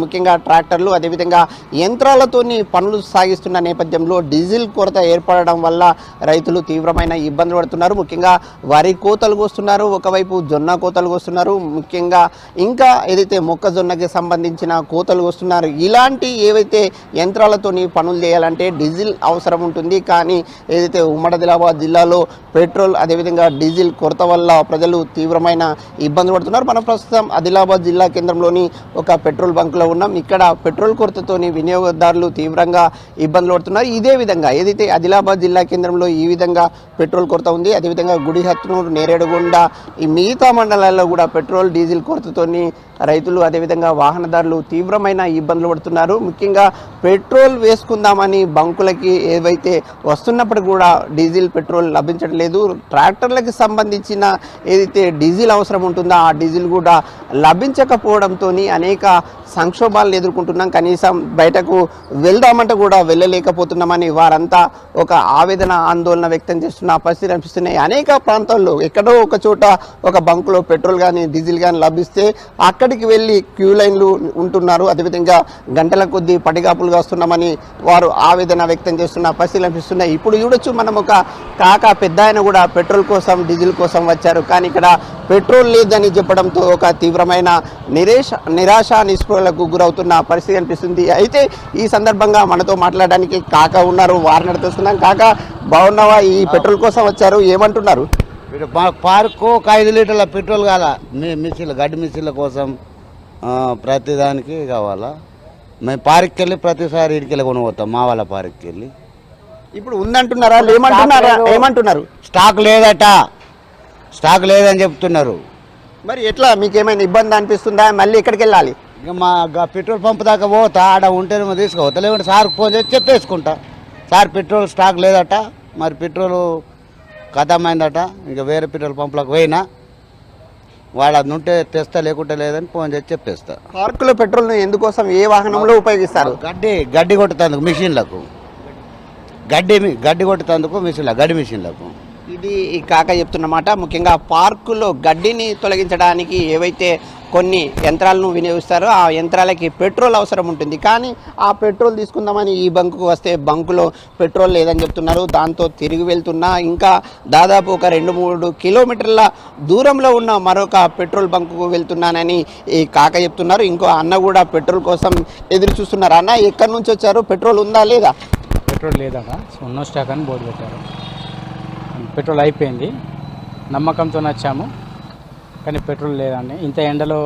ముఖ్యంగా ట్రాక్టర్లు అదేవిధంగా యంత్రాలతోని పనులు సాగిస్తున్న నేపథ్యంలో డీజిల్ కొరత ఏర్పడడం వల్ల రైతులు తీవ్రమైన ఇబ్బందులు పడుతున్నారు. ముఖ్యంగా వరి కోతలు కోస్తున్నారు, ఒకవైపు జొన్న కోతలు కోస్తున్నారు, ముఖ్యంగా ఇంకా ఏదైతే మొక్కజొన్నకి సంబంధించిన కోతలు కోస్తున్నారు. ఇలాంటి ఏవైతే యంత్రాలతోని పనులు చేయాలంటే డీజిల్ అవసరం ఉంటుంది. కానీ ఏదైతే ఉమ్మడి ఆదిలాబాద్ జిల్లాలో పెట్రోల్ అదేవిధంగా డీజిల్ కొరత వల్ల ప్రజలు తీవ్రమైన ఇబ్బందులు పడుతున్నారు. మనం ప్రస్తుతం ఆదిలాబాద్ జిల్లా కేంద్రంలోని ఒక పెట్రోల్ బంకులో ఉన్నాం. ఇక్కడ పెట్రోల్ కొరతతోని వినియోగదారులు తీవ్రంగా ఇబ్బందులు పడుతున్నారు. ఇదే విధంగా ఏదైతే ఆదిలాబాద్ జిల్లా కేంద్రంలో ఈ విధంగా పెట్రోల్ కొరత ఉంది, అదేవిధంగా గుడిహత్నూరు, నేరేడుగొండ ఈ మిగతా మండలాల్లో కూడా పెట్రోల్ డీజిల్ కొరతతోని రైతులు అదేవిధంగా వాహనదారులు తీవ్రమైన ఇబ్బందులు పడుతున్నారు. ముఖ్యంగా పెట్రోల్ వేసుకుందామని బంకులకి ఏవైతే వస్తున్నప్పుడు కూడా డీజిల్ పెట్రోల్ లభించడం లేదు. ట్రాక్టర్లకు సంబంధించిన ఏదైతే డీజిల్ అవసరం ఉంటుందో ఆ డీజిల్ కూడా లభించకపోవడంతో అనేక సంక్షోభాలను ఎదుర్కొంటున్నాం. కనీసం బయటకు వెళ్దామంటే కూడా వెళ్ళలేకపోతున్నామని వారంతా ఒక ఆవేదన ఆందోళన వ్యక్తం చేస్తున్న పరిస్థితి అనిపిస్తున్నాయి. అనేక ప్రాంతాల్లో ఎక్కడో ఒక చోట ఒక బంకులో పెట్రోల్ కానీ డీజిల్ కానీ లభిస్తే అక్కడికి వెళ్ళి క్యూ లైన్లు ఉంటున్నారు. అదేవిధంగా గంటల కొద్దీ పడిగాపులు వస్తున్నామని వారు ఆవేదన వ్యక్తం చేస్తున్న పరిస్థితులు అనిపిస్తున్నాయి. ఇప్పుడు చూడొచ్చు మనం ఒక కాకా పెద్ద ఆయన కూడా పెట్రోల్ కోసం డీజిల్ కోసం వచ్చారు. కానీ ఇక్కడ పెట్రోల్ లేదని చెప్పడంతో ఒక తీవ్రమైన నిరాశ నిస్పృహలకు గురవుతున్న పరిస్థితి అనిపిస్తుంది. అయితే ఈ సందర్భంగా మనతో మాట్లాడడానికి కాకా ఉన్నారు, వారిని తెలుసుకున్నాం. కాకా బాగున్నావా? ఈ పెట్రోల్ కోసం వచ్చారు, ఏమంటున్నారు? పార్కు ఒక 5 లీటర్ల పెట్రోల్ కావాలా, మిషన్లు గడ్డి మిషన్ల కోసం ప్రతిదానికి కావాలా. మేము పార్క్కి వెళ్ళి ప్రతిసారి ఇడికి వెళ్ళి కొనుగోతాం, మా వాళ్ళ పార్క్కి వెళ్ళి. ఇప్పుడు ఉందంటున్నారా? ఏమంటున్నారు? స్టాక్ లేదని చెప్తున్నారు. మరి ఎట్లా, మీకు ఏమైనా ఇబ్బంది అనిపిస్తుందా? మళ్ళీ ఎక్కడికి వెళ్ళాలి? ఇక మా పెట్రోల్ పంప్ దాకా పోతా, ఆడ ఉంటేనేమో తీసుకోవద్దా, లేకుంటే సార్కి ఫోన్ చేసి చెప్పేసుకుంటా, సార్ పెట్రోల్ స్టాక్ లేదట, మరి పెట్రోల్ ఖతమైందట, ఇంకా వేరే పెట్రోల్ పంపులకు పోయినా వాడు అది ఉంటే తెస్తా లేకుంటే లేదని ఫోన్ చేసి చెప్పేస్తా. పార్కులో పెట్రోల్ ఎందుకోసం, ఏ వాహనంలో ఉపయోగిస్తారు? గడ్డి కొట్టుతందుకు మిషన్లకు, గడ్డి కొట్టుతందుకు గడ్డి మిషన్లకు. ఇది ఈ కాక చెప్తున్నమాట. ముఖ్యంగా పార్కులో గడ్డిని తొలగించడానికి ఏవైతే కొన్ని యంత్రాలను వినియోగిస్తారో ఆ యంత్రాలకి పెట్రోల్ అవసరం ఉంటుంది. కానీ ఆ పెట్రోల్ తీసుకుందామని ఈ బంకుకు వస్తే బంకులో పెట్రోల్ లేదని చెప్తున్నారు. దాంతో తిరిగి వెళ్తున్నా ఇంకా దాదాపు ఒక 2-3 కిలోమీటర్ల దూరంలో ఉన్న మరొక పెట్రోల్ బంకుకు వెళ్తున్నానని ఈ కాక చెప్తున్నారు. ఇంకో అన్న కూడా పెట్రోల్ కోసం ఎదురు చూస్తున్నారు. అన్న, ఎక్కడి నుంచి వచ్చారు? పెట్రోల్ ఉందా లేదా? పెట్రోల్ లేదట, నో స్టాక్ అని బోర్డు పెట్టారు. పెట్రోల్ అయిపోయింది, నమ్మకంతో వచ్చాము కానీ పెట్రోల్ లేదండి. ఇంత ఎండలో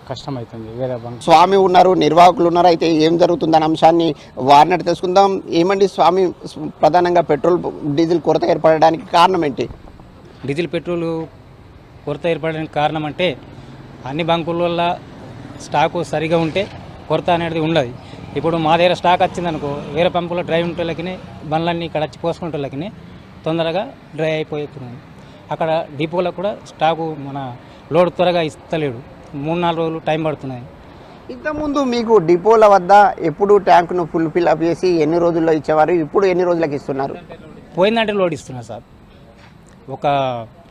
కష్టమవుతుంది. వేరే బంక్ స్వామి ఉన్నారు, నిర్వాహకులు ఉన్నారు. అయితే ఏం జరుగుతుందనే అంశాన్ని వారిని తెలుసుకుందాం. ఏమండి స్వామి, ప్రధానంగా పెట్రోల్ డీజిల్ కొరత ఏర్పడడానికి కారణం ఏంటి? డీజిల్ పెట్రోల్ కొరత ఏర్పడడానికి కారణం అంటే అన్ని బంకుల స్టాకు సరిగా ఉంటే కొరత అనేది ఉండదు. ఇప్పుడు మా దగ్గర స్టాక్ వచ్చిందనుకో, వేరే పంపులో డ్రైవ్ ఉంటోళ్ళకి బండ్లన్నీ ఇక్కడ వచ్చి పోసుకుంటోళ్ళకి తొందరగా డ్రై అయిపోతున్నాయి. అక్కడ డిపోలో కూడా స్టాకు మన లోడ్ త్వరగా ఇస్తలేడు, 3-4 రోజులు టైం పడుతున్నాయి. ఇంతకుముందు మీకు డిపోల వద్ద ఎప్పుడు ట్యాంకును ఫుల్ ఫిల్అప్ చేసి ఎన్ని రోజుల్లో ఇచ్చేవారు, ఇప్పుడు ఎన్ని రోజులకు ఇస్తున్నారు? పోయిందంటే లోడ్ ఇస్తున్నారు సార్.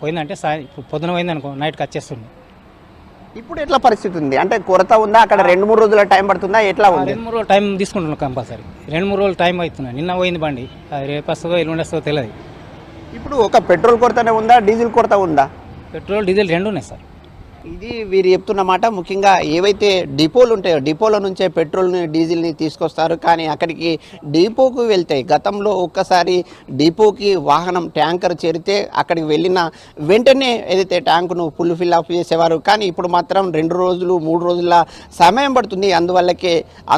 పోయిందంటే పొద్దున పోయిందనుకో నైట్కి వచ్చేస్తుంది. ఇప్పుడు ఎట్లా పరిస్థితి ఉంది? అంటే కొరత ఉందా? అక్కడ 2-3 రోజుల టైం పడుతుందా? ఎట్లా ఉంది? 2-3 రోజులు టైం తీసుకుంటున్నాం కంపల్సరీ. 2-3 రోజులు టైం అవుతున్నాయి. నిన్న పోయింది బండి, అది రేపు వస్తుందో ఎల్లుండి వస్తుందో తెలియదు. ఇప్పుడు ఒక పెట్రోల్ కొరతనే ఉందా, డీజిల్ కొరత ఉందా? పెట్రోల్ డీజిల్ 2 ఉన్నాయి సార్. ఇది వీరు చెప్తున్నమాట. ముఖ్యంగా ఏవైతే డిపోలు ఉంటాయో డిపోల నుంచే పెట్రోల్ని డీజిల్ని తీసుకొస్తారు. కానీ అక్కడికి డిపోకు వెళ్తే గతంలో ఒక్కసారి డిపోకి వాహనం ట్యాంకర్ చేరితే అక్కడికి వెళ్ళిన వెంటనే ఏదైతే ట్యాంకును ఫుల్ ఫిల్ అప్ చేసేవారు. కానీ ఇప్పుడు మాత్రం 2 రోజులు 3 రోజుల సమయం పడుతుంది.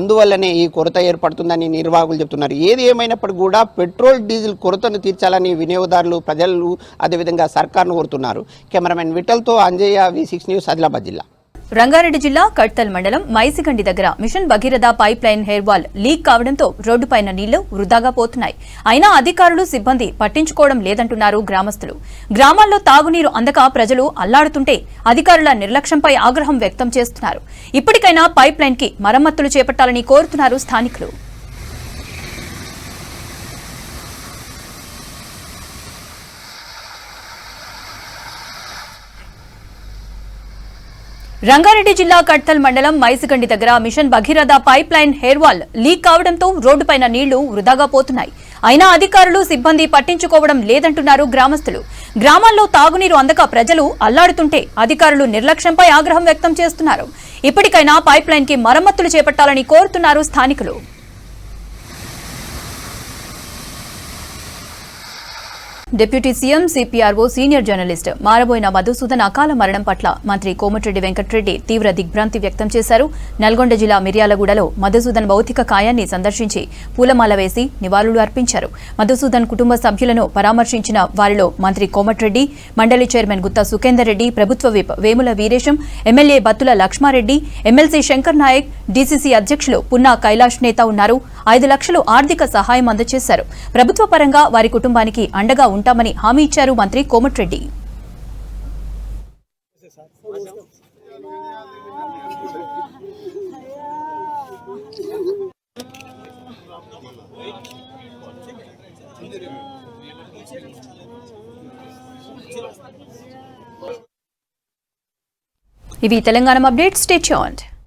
అందువల్లనే ఈ కొరత ఏర్పడుతుందని నిర్వాహకులు చెప్తున్నారు. ఏది ఏమైనప్పటికీ కూడా పెట్రోల్ డీజిల్ కొరతను తీర్చాలని వినియోగదారులు, ప్రజలు, అదేవిధంగా సర్కార్ను కోరుతున్నారు. కెమెరామెన్ విఠల్తో అంజయ్య, V6 న్యూస్, ఆదిలాబాద్ జిల్లా. రంగారెడ్డి జిల్లా కడ్తల్ మండలం మైసిగండి దగ్గర mission Bhagiratha pipeline air valve leak కావడంతో రోడ్డుపైన నీళ్లు వృధాగా పోతున్నాయి. అయినా అధికారులు, సిబ్బంది పట్టించుకోవడం లేదంటున్నారు గ్రామస్తులు. గ్రామాల్లో తాగునీరు అందక ప్రజలు అల్లాడుతుంటే అధికారుల నిర్లక్ష్యంపై ఆగ్రహం వ్యక్తం చేస్తున్నారు. ఇప్పటికైనా పైప్ లైన్ కి మరమ్మతులు చేపట్టాలని కోరుతున్నారు స్థానికులు. రంగారెడ్డి జిల్లా కడ్తల్ మండలం మైసిగండి దగ్గర mission Bhagiratha pipeline air valve leak కావడంతో రోడ్డుపైన నీళ్లు వృధాగా పోతున్నాయి. అయినా అధికారులు, సిబ్బంది పట్టించుకోవడం లేదంటున్నారు గ్రామస్తులు. గ్రామాల్లో తాగునీరు అందక ప్రజలు అల్లాడుతుంటే అధికారులు నిర్లక్ష్యంపై ఆగ్రహం వ్యక్తం చేస్తున్నారు. ఇప్పటికైనా పైప్ లైన్ కి మరమ్మతులు చేపట్టాలని కోరుతున్నారు స్థానికులు. Deputy CM, CPRO, senior journalist Maraboina Madhusudan అకాల మరణం పట్ల మంత్రి కోమటిరెడ్డి వెంకటరెడ్డి తీవ్ర దిగ్భ్రాంతి వ్యక్తం చేశారు. నల్గొండ జిల్లా మిర్యాలగూడలో మధుసూదన్ భౌతిక కాయాన్ని సందర్శించి పూలమాల వేసి నివాళులు అర్పించారు. మధుసూదన్ కుటుంబ సభ్యులను పరామర్శించిన వారిలో మంత్రి కోమటిరెడ్డి, మండలి చైర్మన్ గుత్తా సుఖేందర్ రెడ్డి, ప్రభుత్వ whip Vemula Veeresham, MLA Battula Lakshmareddy, MLC Shankar Naik, DCC అధ్యక్షులు పున్నా కైలాష్ నేత ఉన్నారు. 5 లక్షలు ఆర్థిక సహాయం అందజేశారు. ప్రభుత్వ పరంగా వారి కుటుంబానికి అండగా ఉంటామని హామీ ఇచ్చారు మంత్రి కోమటిరెడ్డి. ఇవి తెలంగాణ అప్డేట్స్. Stay tuned.